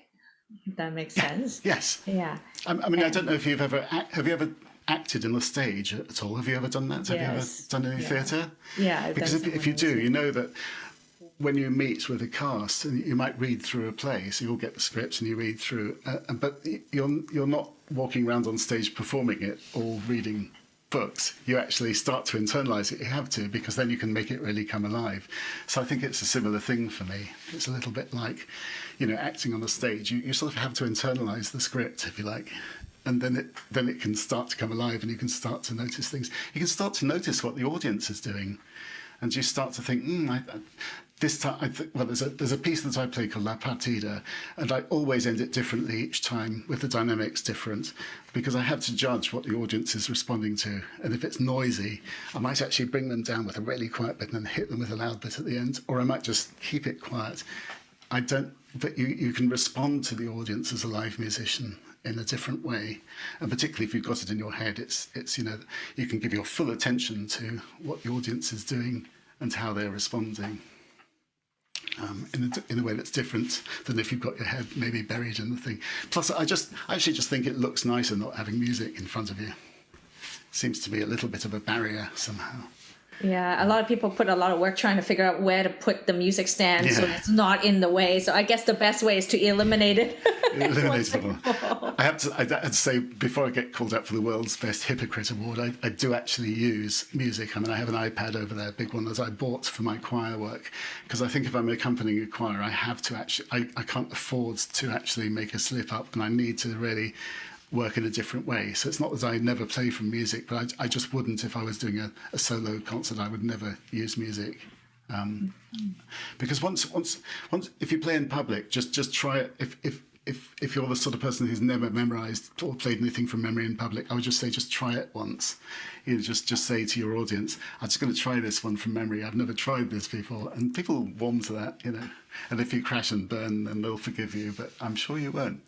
If that makes sense. Yes. Yeah. I don't know if have you ever acted on the stage at all? Have you ever done that? Have you ever done any theatre? Yeah. Because if you do, you know that when you meet with a cast, and you might read through a play, so you'll get the scripts and you read through, but you're not walking around on stage performing it or reading books. You actually start to internalize it. You have to, because then you can make it really come alive. So I think it's a similar thing for me. It's a little bit like, acting on the stage. You sort of have to internalize the script, if you like, and then it can start to come alive, and you can start to notice things. You can start to notice what the audience is doing, and you start to think, this time, well, there's a piece that I play called La Partida, and I always end it differently each time, with the dynamics different, because I have to judge what the audience is responding to. And if it's noisy, I might actually bring them down with a really quiet bit and then hit them with a loud bit at the end, or I might just keep it quiet. But you can respond to the audience as a live musician in a different way, and particularly if you've got it in your head, it's you can give your full attention to what the audience is doing and how they're responding. In a way that's different than if you've got your head maybe buried in the thing. Plus, I actually just think it looks nicer not having music in front of you. Seems to be a little bit of a barrier somehow. Yeah, a lot of people put a lot of work trying to figure out where to put the music stand so it's not in the way. So I guess the best way is to eliminate it. Eliminate it. I had to say, before I get called out for the world's best hypocrite award, I do actually use music. I mean, I have an iPad over there, a big one that I bought for my choir work, because I think if I'm accompanying a choir, I have to actually, I can't afford to actually make a slip up, and I need to really work in a different way. So it's not that I never play from music, but I just wouldn't, if I was doing a solo concert, I would never use music. Because once if you play in public, just try it. If you're the sort of person who's never memorized or played anything from memory in public, I would just say, just try it once. You know, just say to your audience, I'm just going to try this one from memory. I've never tried this before. And people warm to that, you know. And if you crash and burn, then they'll forgive you, but I'm sure you won't.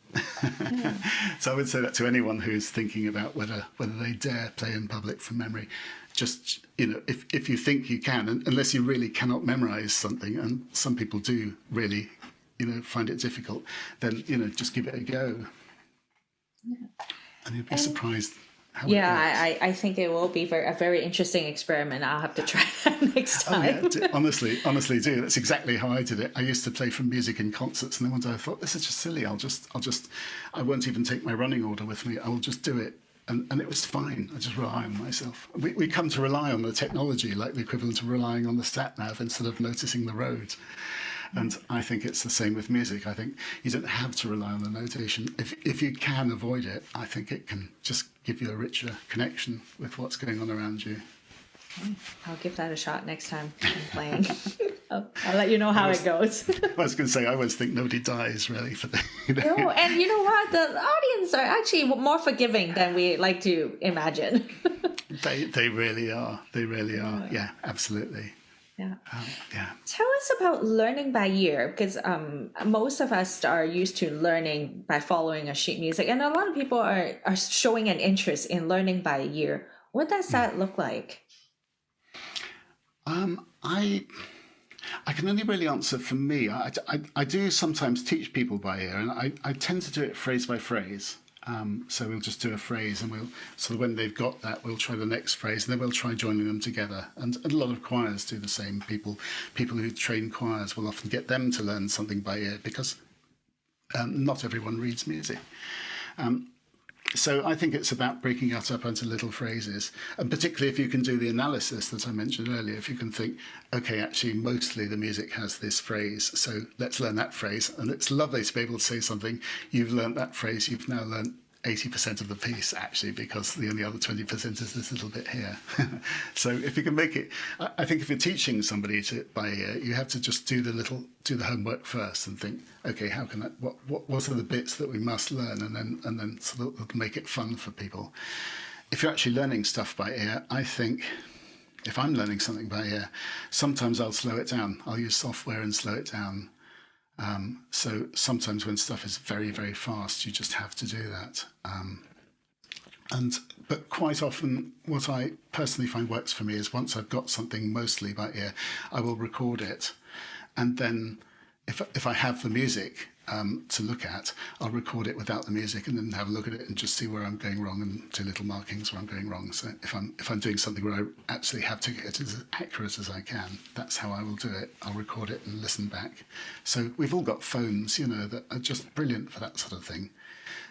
Yeah. So I would say that to anyone who's thinking about whether they dare play in public from memory. Just, you know, if you think you can, unless you really cannot memorize something, and some people do really, you know, find it difficult, then, you know, just give it a go. Yeah. And you'll be surprised how it works. I think it will be a very interesting experiment. I'll have to try that next time. Oh, yeah, honestly do. That's exactly how I did it. I used to play from music in concerts, and then one day I thought, this is just silly. I won't even take my running order with me. I will just do it. And it was fine. I just rely on myself. We come to rely on the technology, like the equivalent of relying on the sat nav instead of noticing the road. And I think it's the same with music. I think you don't have to rely on the notation. If you can avoid it, I think it can just give you a richer connection with what's going on around you. Okay. I'll give that a shot next time I'm playing. I'll let you know how it goes. I was going to say, I always think nobody dies, really. For the, you know. No, and you know what? The audience are actually more forgiving than we like to imagine. They really are. They really are. Yeah, absolutely. Yeah. Yeah. Tell us about learning by ear, because most of us are used to learning by following a sheet music, and a lot of people are showing an interest in learning by ear. What does that look like? I can only really answer for me. I do sometimes teach people by ear, and I tend to do it phrase by phrase. So we'll just do a phrase, and we'll sort of, when they've got that, we'll try the next phrase, and then we'll try joining them together. And a lot of choirs do the same. People who train choirs will often get them to learn something by ear, because not everyone reads music. So I think it's about breaking it up into little phrases, and particularly if you can do the analysis that I mentioned earlier, if you can think, okay, actually mostly the music has this phrase, so let's learn that phrase. And it's lovely to be able to say something, you've learned that phrase, you've now learned 80% of the piece, actually, because the only other 20% is this little bit here. So if you can make it, I think if you're teaching somebody by ear, you have to just do the homework first and think, okay, how can what are the bits that we must learn, and then sort of make it fun for people. If you're actually learning stuff by ear, I think, if I'm learning something by ear, sometimes I'll slow it down. I'll use software and slow it down. So sometimes when stuff is very, very fast, you just have to do that. But quite often, what I personally find works for me is, once I've got something mostly by ear, I will record it. And then if I have the music to look at, I'll record it without the music, and then have a look at it and just see where I'm going wrong, and do little markings where I'm going wrong. So if I'm doing something where I absolutely have to get it as accurate as I can, that's how I will do it. I'll record it and listen back. So we've all got phones, you know, that are just brilliant for that sort of thing.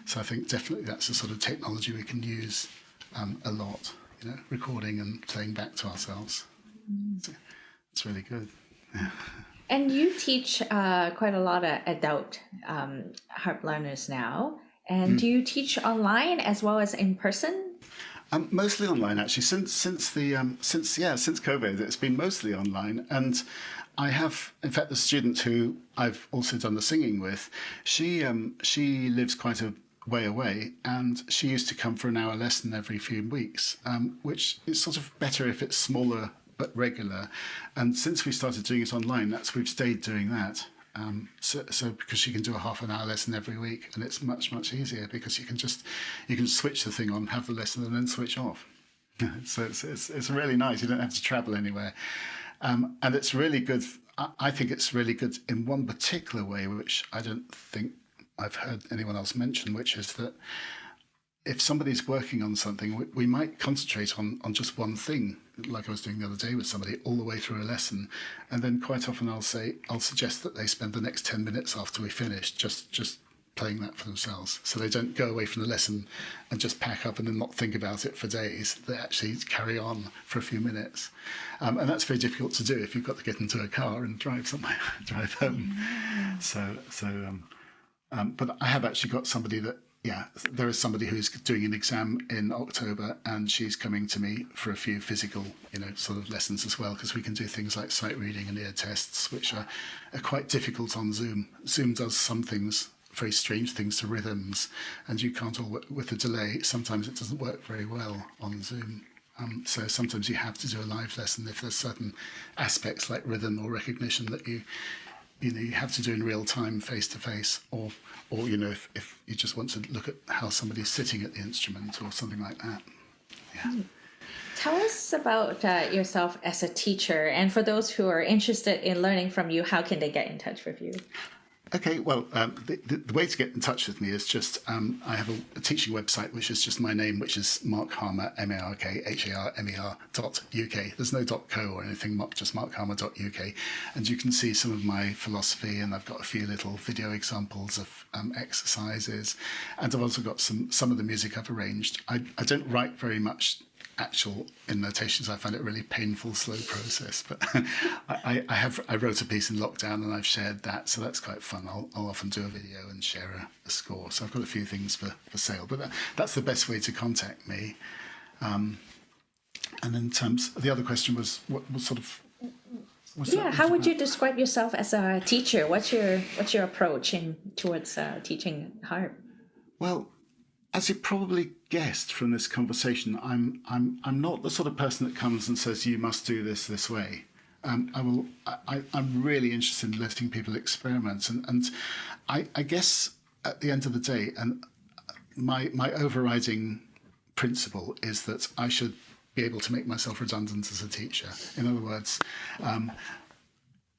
So I think definitely that's the sort of technology we can use a lot, you know, recording and playing back to ourselves. So it's really good. Yeah. And you teach quite a lot of adult harp learners now. And do you teach online as well as in person? Mostly online, actually. Since COVID, it's been mostly online. And I have, in fact, the student who I've also done the singing with. She lives quite a way away, and she used to come for an hour lesson every few weeks, which is sort of better if it's smaller but regular. And since we started doing it online, we've stayed doing that. So because she can do a half an hour lesson every week, and it's much easier because you can switch the thing on, have the lesson, and then switch off. So it's really nice. You don't have to travel anywhere, and it's really good. I think it's really good in one particular way, which I don't think I've heard anyone else mention, which is that if somebody's working on something, we might concentrate on just one thing, like I was doing the other day with somebody, all the way through a lesson. And then quite often I'll suggest that they spend the next 10 minutes after we finish just playing that for themselves. So they don't go away from the lesson and just pack up and then not think about it for days. They actually carry on for a few minutes. And that's very difficult to do if you've got to get into a car and drive somewhere, drive home. But I have actually got somebody that, there is somebody who's doing an exam in October, and she's coming to me for a few physical, sort of lessons as well, because we can do things like sight reading and ear tests, which are quite difficult on Zoom. Zoom does some things, very strange things to rhythms, and you can't all work with the delay. Sometimes it doesn't work very well on Zoom. So sometimes you have to do a live lesson if there's certain aspects like rhythm or recognition that you have to do in real time, face to face, or if you just want to look at how somebody's sitting at the instrument or something like that. Yeah. Tell us about yourself as a teacher, and for those who are interested in learning from you, how can they get in touch with you? Okay, well, the way to get in touch with me is just, I have a teaching website, which is just my name, which is markharmer, markharmer.uk. There's no .co or anything, just markharmer.uk. And you can see some of my philosophy, and I've got a few little video examples of exercises. And I've also got some of the music I've arranged. I don't write very much actual in notations. I find it a really painful, slow process, but I wrote a piece in lockdown and I've shared that, so that's quite fun. I'll often do a video and share a score, so I've got a few things for sale, but that's the best way to contact me. And in terms, the other question was what sort of how would you describe yourself as a teacher? What's your approach towards teaching harp? Well, as you probably guessed from this conversation, I'm not the sort of person that comes and says you must do this way. I'm really interested in letting people experiment, and I guess at the end of the day, and my overriding principle is that I should be able to make myself redundant as a teacher. In other words,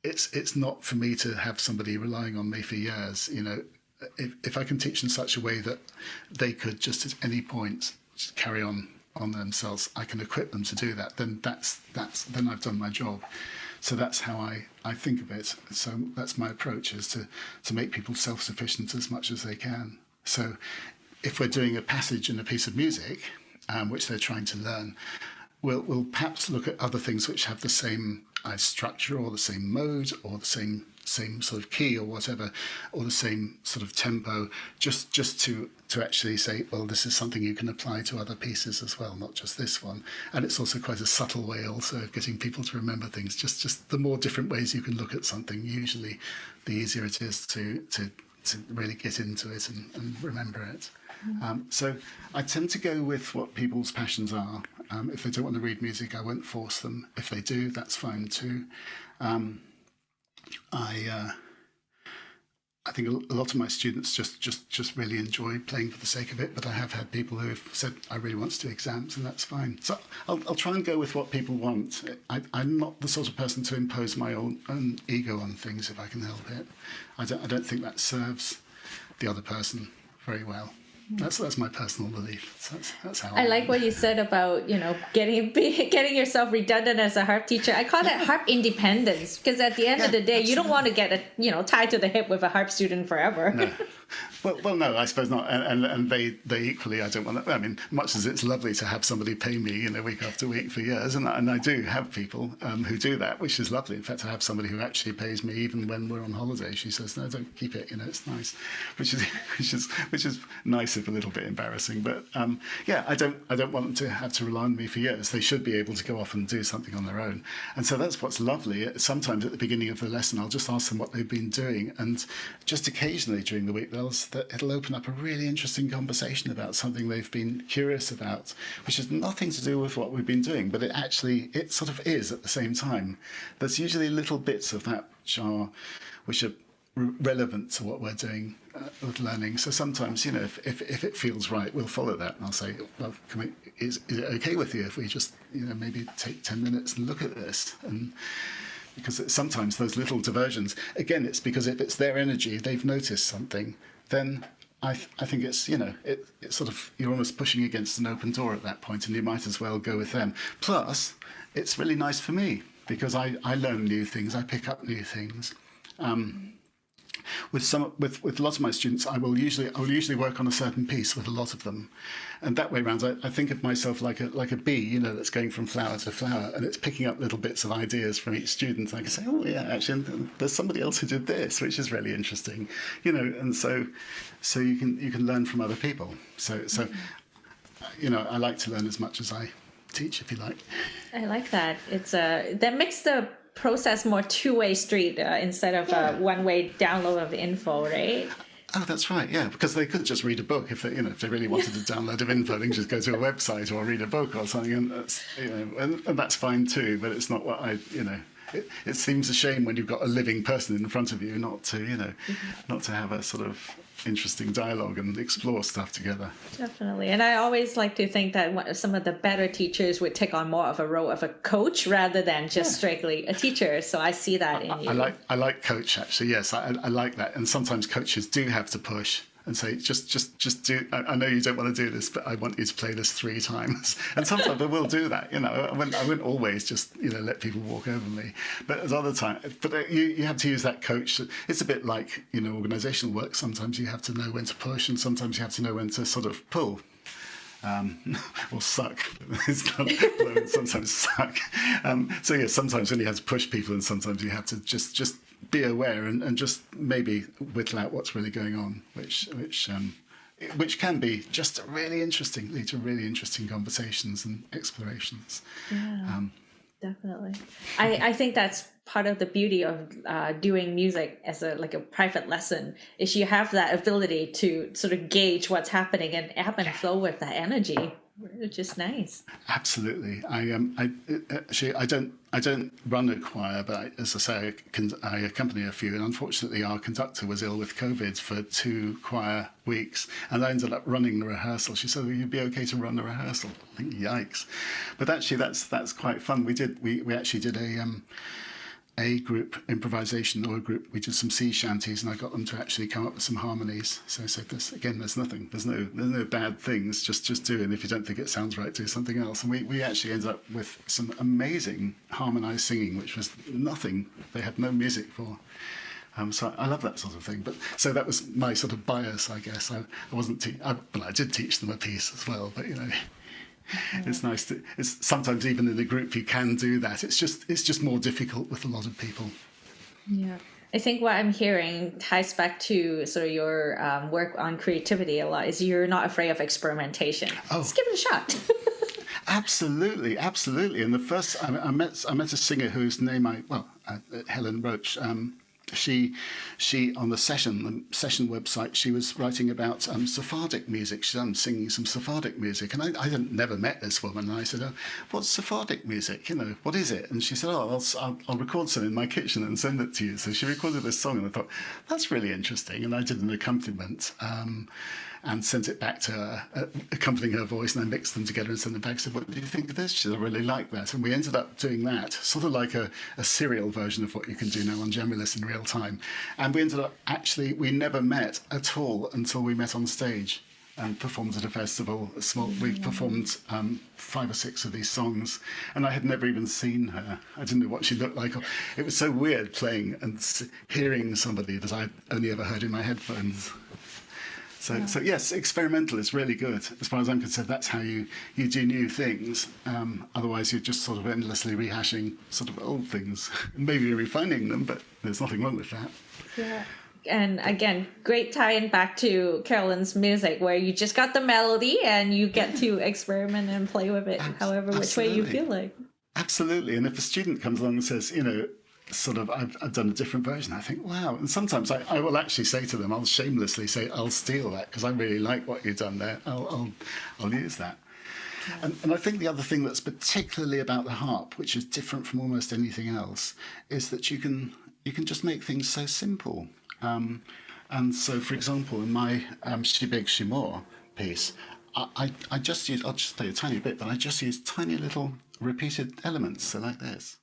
it's not for me to have somebody relying on me for years. If I can teach in such a way that they could just at any point just carry on themselves, I can equip them to do that, then then I've done my job. So that's how I think of it. So that's my approach, is to make people self-sufficient as much as they can. So if we're doing a passage in a piece of music, which they're trying to learn, we'll perhaps look at other things which have the same structure or the same mode or the same sort of key or whatever, or the same sort of tempo, just to actually say, well, this is something you can apply to other pieces as well, not just this one. And it's also quite a subtle way also of getting people to remember things. Just the more different ways you can look at something, usually the easier it is to really get into it and remember it. So I tend to go with what people's passions are. If they don't want to read music, I won't force them. If they do, that's fine too. I think a lot of my students just really enjoy playing for the sake of it, but I have had people who have said, I really want to do exams, and that's fine. So I'll try and go with what people want. I'm not the sort of person to impose my own ego on things if I can help it. I don't think that serves the other person very well. That's my personal belief. So that's how I like what you said about getting yourself redundant as a harp teacher. I call that harp independence, because at the end of the day, you don't want to get tied to the hip with a harp student forever. Well, no, I suppose not. And they equally, I don't want to. I mean, much as it's lovely to have somebody pay me, week after week for years, and I do have people who do that, which is lovely. In fact, I have somebody who actually pays me even when we're on holiday. She says, "No, don't keep it. It's nice," which is nice if a little bit embarrassing. But yeah, I don't want them to have to rely on me for years. They should be able to go off and do something on their own. And so that's what's lovely. Sometimes at the beginning of the lesson, I'll just ask them what they've been doing, and just occasionally during the week, it'll open up a really interesting conversation about something they've been curious about, which has nothing to do with what we've been doing, but it sort of is at the same time. There's usually little bits of that which are relevant to what we're doing with learning. So sometimes, if it feels right, we'll follow that, and I'll say, well, is it okay with you if we just, maybe take 10 minutes and look at this? And because sometimes those little diversions, again, it's because if it's their energy, they've noticed something, then I think it's, it's sort of, you're almost pushing against an open door at that point, and you might as well go with them. Plus, it's really nice for me because I learn new things, I pick up new things. With lots of my students, I will usually work on a certain piece with a lot of them, and that way around, I think of myself like a bee, that's going from flower to flower, and it's picking up little bits of ideas from each student. I can say, oh yeah, actually, there's somebody else who did this, which is really interesting, and so you can learn from other people. So I like to learn as much as I teach, if you like. I like that. It's that makes the process more two-way street instead of a one-way download of info, right? Oh, that's right. Yeah, because they could just read a book if they really wanted to download of info. They can just go to a website or read a book or something, and that's and that's fine too. But it's not what It seems a shame when you've got a living person in front of you not to not to have a sort of interesting dialogue and explore stuff together. Definitely. And I always like to think that some of the better teachers would take on more of a role of a coach rather than just strictly a teacher. So I see that in you. I like coach, actually. Yes, I like that. And sometimes coaches do have to push and say, just do, I know you don't want to do this, but I want you to play this 3 times. And sometimes I will do that, I wouldn't always just, let people walk over me. But at other times, you have to use that coach. It's a bit like, organisational work. Sometimes you have to know when to push, and sometimes you have to know when to sort of pull. Or suck. It's not blow, sometimes suck. So yeah, sometimes when you have to push people, and sometimes you have to just be aware and just maybe whittle out what's really going on, which can be just lead to really interesting conversations and explorations. Yeah, definitely. I think that's part of the beauty of doing music as a private lesson, is you have that ability to sort of gauge what's happening and ebb and flow with that energy, which is nice. Absolutely. I don't run a choir, but as I say, I accompany a few. And unfortunately, our conductor was ill with COVID for 2 choir weeks, and I ended up running the rehearsal. She said, "Well, you'd be okay to run the rehearsal." I think, yikes! But actually, that's quite fun. We actually did a group improvisation, or a group, we did some sea shanties, and I got them to actually come up with some harmonies. So I said, there's no bad things, just do it. And if you don't think it sounds right, do something else. And we actually ended up with some amazing harmonized singing, which was nothing they had no music for. So I love that sort of thing. But so that was my sort of bias, I guess. I did teach them a piece as well, but it's nice it's sometimes even in a group you can do that. It's just more difficult with a lot of people. Yeah. I think what I'm hearing ties back to sort of your work on creativity a lot, is you're not afraid of experimentation. Let's give it a shot. Absolutely. And the first, I met a singer whose name Helen Roach. She on the session website, she was writing about Sephardic music. She's singing some Sephardic music, and I never met this woman. And I said, "What's Sephardic music? What is it?" And she said, I'll record some in my kitchen and send it to you." So she recorded this song, and I thought, that's really interesting. And I did an accompaniment and sent it back to her, accompanying her voice, and I mixed them together and sent them back. I said, "What do you think of this?" She said, "I really like that." And we ended up doing that, sort of like a serial version of what you can do now on Generalist in real time. And we ended up, actually, we never met at all until we met on stage and performed at a festival. We performed 5 or 6 of these songs, and I had never even seen her. I didn't know what she looked like. It was so weird playing and hearing somebody that I'd only ever heard in my headphones. So yes, experimental is really good. As far as I'm concerned, that's how you do new things. Otherwise, you're just sort of endlessly rehashing sort of old things. Maybe you're refining them, but there's nothing wrong with that. Yeah. And again, great tie-in back to Carolyn's music, where you just got the melody and you get to experiment and play with it however which way you feel like. Absolutely. And if a student comes along and says, sort of, I've done a different version, I think, wow. And sometimes I will actually say to them, I'll shamelessly say, I'll steal that because I really like what you've done there. I'll use that. Yeah. And I think the other thing that's particularly about the harp, which is different from almost anything else, is that you can just make things so simple. And so, for example, in my She Big, She More piece, I just use, I'll just play a tiny bit, but I just use tiny little repeated elements, so like this.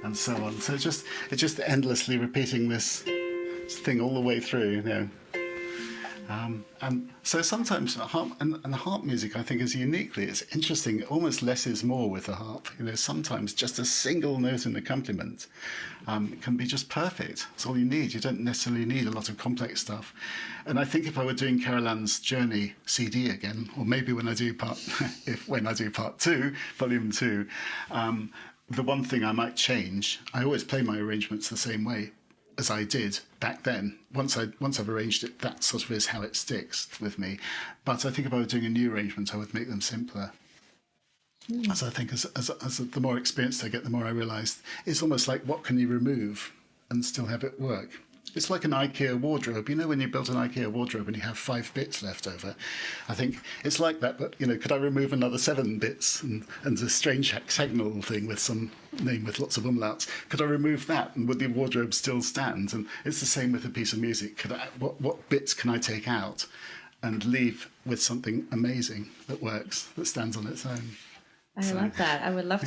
And so on. So it's just endlessly repeating this thing all the way through, And so sometimes harp and the harp music, I think, it's interesting. Almost less is more with the harp. Sometimes just a single note in accompaniment can be just perfect. It's all you need. You don't necessarily need a lot of complex stuff. And I think if I were doing Carolyns Journey CD again, or maybe when I do part 2, volume 2. The one thing I might change, I always play my arrangements the same way as I did back then. Once I've arranged it, that sort of is how it sticks with me. But I think if I were doing a new arrangement, I would make them simpler. As I think as the more experience I get, the more I realise it's almost like, what can you remove and still have it work? It's like an IKEA wardrobe. When you build an IKEA wardrobe and you have 5 bits left over, I think it's like that. But, could I remove another 7 bits and a strange hexagonal thing with some name with lots of umlauts? Could I remove that, and would the wardrobe still stand? And it's the same with a piece of music. What bits can I take out and leave with something amazing that works, that stands on its own? I love that. I would love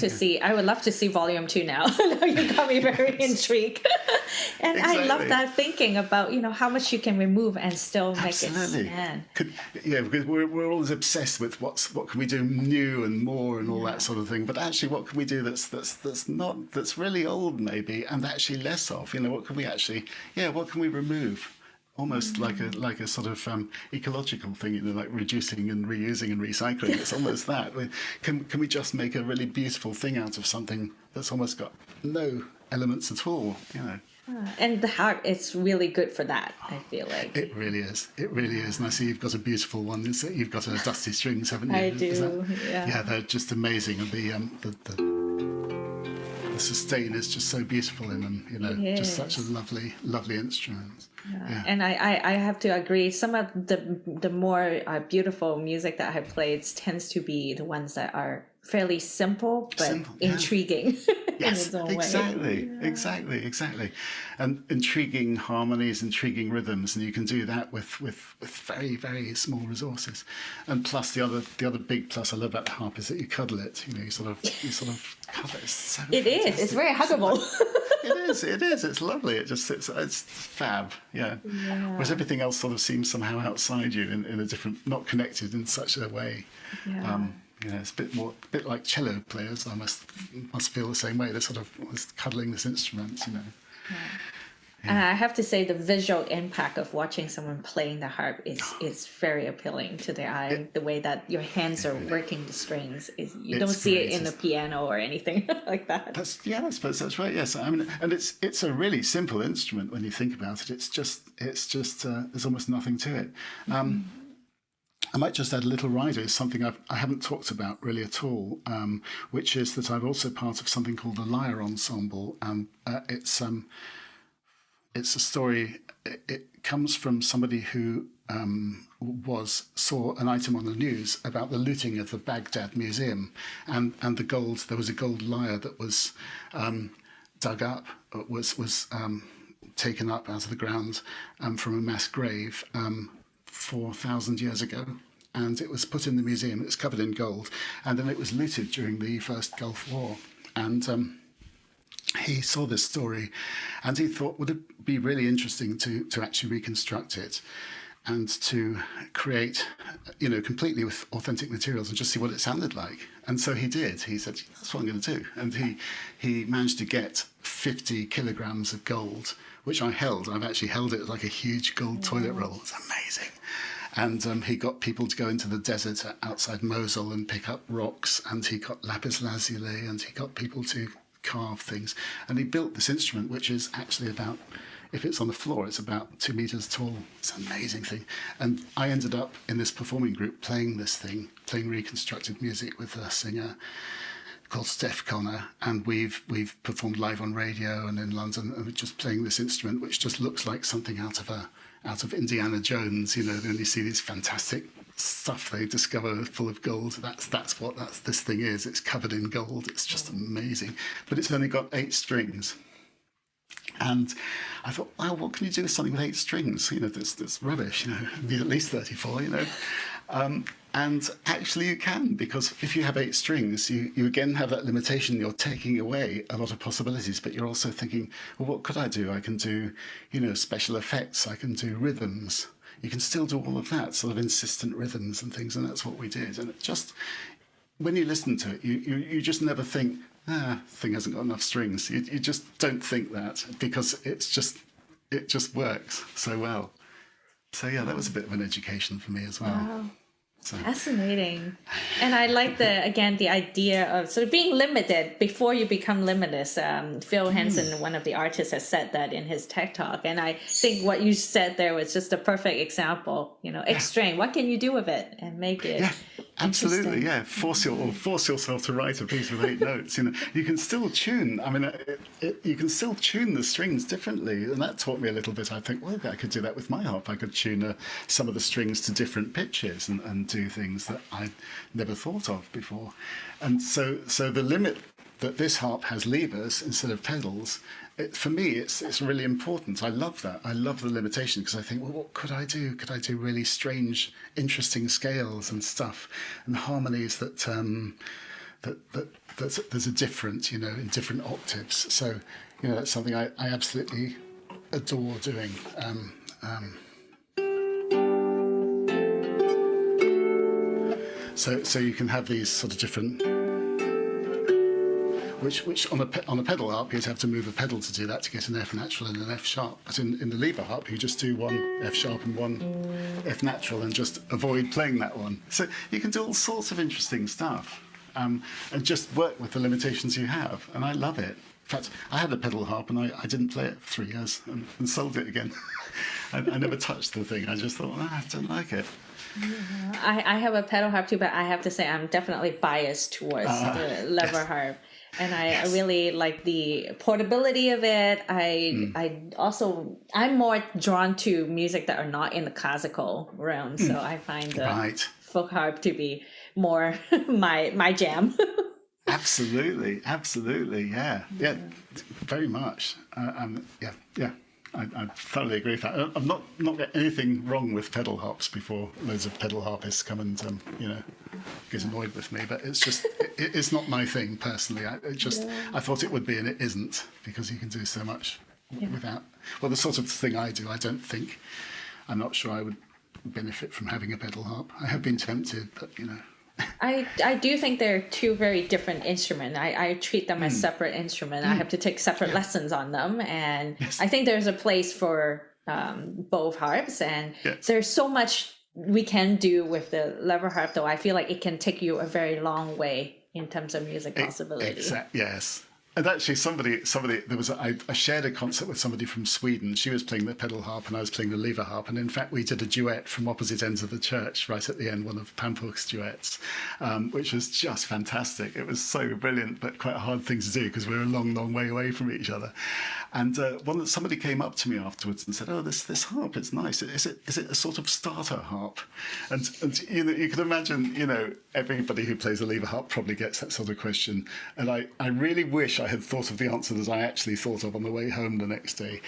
to see volume 2 now. You got me very intrigued. And exactly. I love that thinking about, how much you can remove and still make it stand. Because we're always obsessed with what can we do new and more and all that sort of thing. But actually, what can we do that's really old maybe, and actually less of? What can we what can we remove? Almost like a sort of ecological thing, like reducing and reusing and recycling. It's almost that. Can we just make a really beautiful thing out of something that's almost got no elements at all? And the harp is really good for that, I feel like. It really is. It really is. And I see you've got a beautiful one. You've got a Dusty Strings, haven't you? I do. Yeah, they're just amazing. And the sustain is just so beautiful in them. Just such a lovely, lovely instrument. Yeah. And I have to agree. Some of the more beautiful music that I have played tends to be the ones that are fairly simple but intriguing. Yes, in its own exactly, way. exactly. And intriguing harmonies, intriguing rhythms, and you can do that with very, very small resources. And plus, the other big plus I love about the harp is that you cuddle it. You sort of cuddle it. It's very huggable. It is. It's lovely. It's fab. Yeah. Whereas everything else sort of seems somehow outside you in a different, not connected in such a way. Yeah. It's a bit like cello players. I must feel the same way. They're sort of cuddling this instrument, Yeah. And I have to say, the visual impact of watching someone playing the harp is very appealing to the eye. The way that your hands are working the strings you don't see it in the piano or anything like that. I suppose that's right. Yes, I mean, and it's a really simple instrument when you think about it. It's just there's almost nothing to it. I might just add a little rider. It's something I haven't talked about really at all, which is that I'm also part of something called the Lyre Ensemble. It's a story. It comes from somebody who saw an item on the news about the looting of the Baghdad Museum, and the gold. There was a gold lyre that was dug up, was taken up out of the ground from a mass grave 4,000 years ago. And it was put in the museum. It's covered in gold, and then it was looted during the First Gulf War. And he saw this story and he thought, would it be really interesting to actually reconstruct it and to create, completely with authentic materials and just see what it sounded like. And so he did. He said, that's what I'm going to do. And he managed to get 50 kilograms of gold, which I held. I've actually held it like a huge gold toilet roll. It's amazing. And he got people to go into the desert outside Mosul and pick up rocks. And he got lapis lazuli, and he got people to carve things. And he built this instrument, which is actually about, if it's on the floor, it's about 2 meters tall. It's an amazing thing. And I ended up in this performing group playing this thing, playing reconstructed music with a singer called Steph Connor. And we've performed live on radio and in London, and we're just playing this instrument, which just looks like something out of Indiana Jones. Then you see these fantastic stuff they discover full of gold. That's what this thing is. It's covered in gold. It's just amazing. But it's only got 8 strings. And I thought, wow, what can you do with something with 8 strings? That's rubbish. You need at least 34. And actually you can, because if you have 8 strings, you again have that limitation. You're taking away a lot of possibilities, but you're also thinking, well, what could I do? I can do, special effects. I can do rhythms. You can still do all of that, sort of insistent rhythms and things, and that's what we did. And it just, when you listen to it, you just never think, thing hasn't got enough strings. You just don't think that, because it just works so well. So yeah, that was a bit of an education for me as well. Wow. So. Fascinating. And I like the idea of sort of being limited before you become limitless. Phil Hansen, one of the artists, has said that in his TED Talk. And I think what you said there was just a perfect example. Extreme. What can you do with it and make it? Yeah, absolutely. Yeah. Force yourself to write a piece with 8 notes. You can still tune. I mean, you can still tune the strings differently. And that taught me a little bit. I think, well, I could do that with my harp. I could tune some of the strings to different pitches and do things that I'd never thought of before. And so the limit that this harp has levers instead of pedals, for me, it's really important. I love that. I love the limitation, because I think, well, what could I do? Could I do really strange, interesting scales and stuff and harmonies that there's a different, in different octaves. So, that's something I absolutely adore doing. So you can have these sort of different, which on a pedal harp you'd have to move a pedal to do that, to get an F natural and an F sharp. But in the lever harp you just do one F sharp and one F natural and just avoid playing that one. So you can do all sorts of interesting stuff, and just work with the limitations you have. And I love it. In fact, I had a pedal harp and I didn't play it for 3 years and sold it again. I never touched the thing. I just thought, I don't like it. Yeah. I have a pedal harp too, but I have to say I'm definitely biased towards the lever harp. And I really like the portability of it. I'm more drawn to music that are not in the classical realm. So I find the folk harp to be more my jam. Absolutely, yeah, very much. I thoroughly agree with that. I'm not got anything wrong with pedal harps before loads of pedal harpists come and get annoyed with me, but it's just it's not my thing personally. I thought it would be, and it isn't, because you can do so much without. Well, the sort of thing I do, I'm not sure I would benefit from having a pedal harp. I have been tempted, but I do think they're 2 very different instruments. I treat them as separate instruments. I have to take separate lessons on them. And I think there's a place for both harps. And there's so much we can do with the lever harp, though. I feel like it can take you a very long way in terms of music possibility. Yes. And actually, I shared a concert with somebody from Sweden. She was playing the pedal harp and I was playing the lever harp. And in fact, we did a duet from opposite ends of the church right at the end, one of Pampuch's duets, which was just fantastic. It was so brilliant, but quite a hard thing to do because we were a long, long way away from each other. And somebody came up to me afterwards and said, "Oh, this harp, it's nice. Is it a sort of starter harp?" And you can imagine, everybody who plays a lever harp probably gets that sort of question. And I really wish I had thought of the answer that I actually thought of on the way home the next day,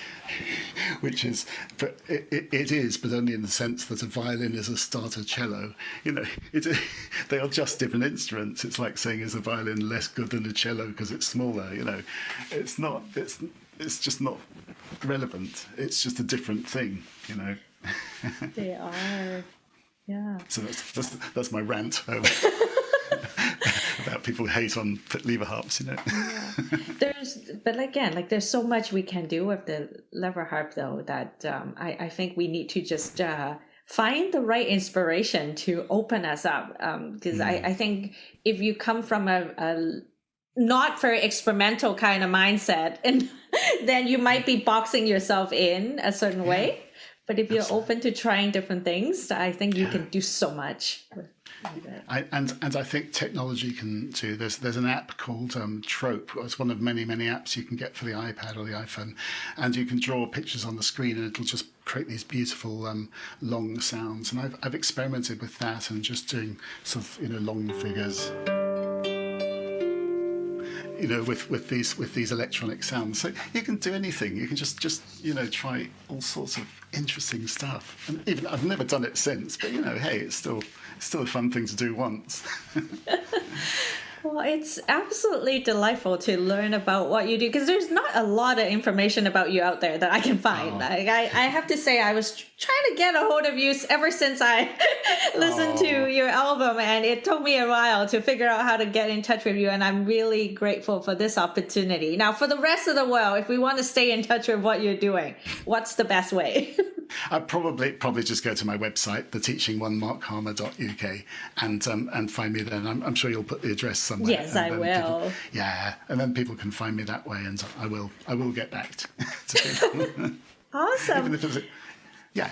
which is, but it is, but only in the sense that a violin is a starter cello. You know, they are just different instruments. It's like saying, is a violin less good than a cello because it's smaller? You know, it's not. It's just not relevant. It's just a different thing. You know. They are. Yeah. So that's my rant. About people who hate on lever harps, you know. Yeah. But again, like there's so much we can do with the lever harp, though, that I think we need to just find the right inspiration to open us up. Because I think if you come from a not very experimental kind of mindset, and then you might be boxing yourself in a certain way. But if you're open to trying different things, I think you can do so much. And I think technology can too. There's an app called Trope. It's one of many apps you can get for the iPad or the iPhone, and you can draw pictures on the screen, and it'll just create these beautiful long sounds. And I've experimented with that and just doing sort of long figures. You know, with these electronic sounds, so you can do anything. You can just try all sorts of interesting stuff. And even I've never done it since, but hey, it's still a fun thing to do once. Well, it's absolutely delightful to learn about what you do, because there's not a lot of information about you out there that I can find. Like, I have to say, I was trying to get a hold of you ever since I listened to your album, and it took me a while to figure out how to get in touch with you, and I'm really grateful for this opportunity. Now, for the rest of the world, if we want to stay in touch with what you're doing, what's the best way? I'd probably just go to my website, theteachingonemarkharmer.uk, and find me there. And I'm sure you'll put the address somewhere. Yes, I will. And then people can find me that way, and I will get back to people. Awesome. Even if yeah.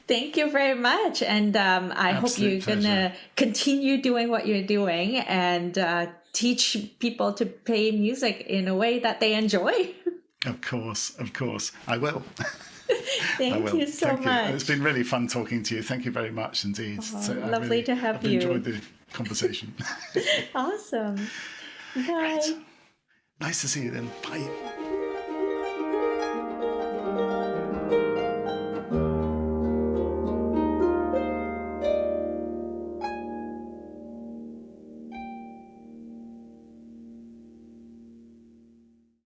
Thank you very much, and I hope you're gonna continue doing what you're doing and teach people to play music in a way that they enjoy. Of course, I will. Thank you so much. It's been really fun talking to you. Thank you very much indeed. Lovely to have you. I've enjoyed the conversation. Awesome. Bye. Great. Nice to see you then. Bye.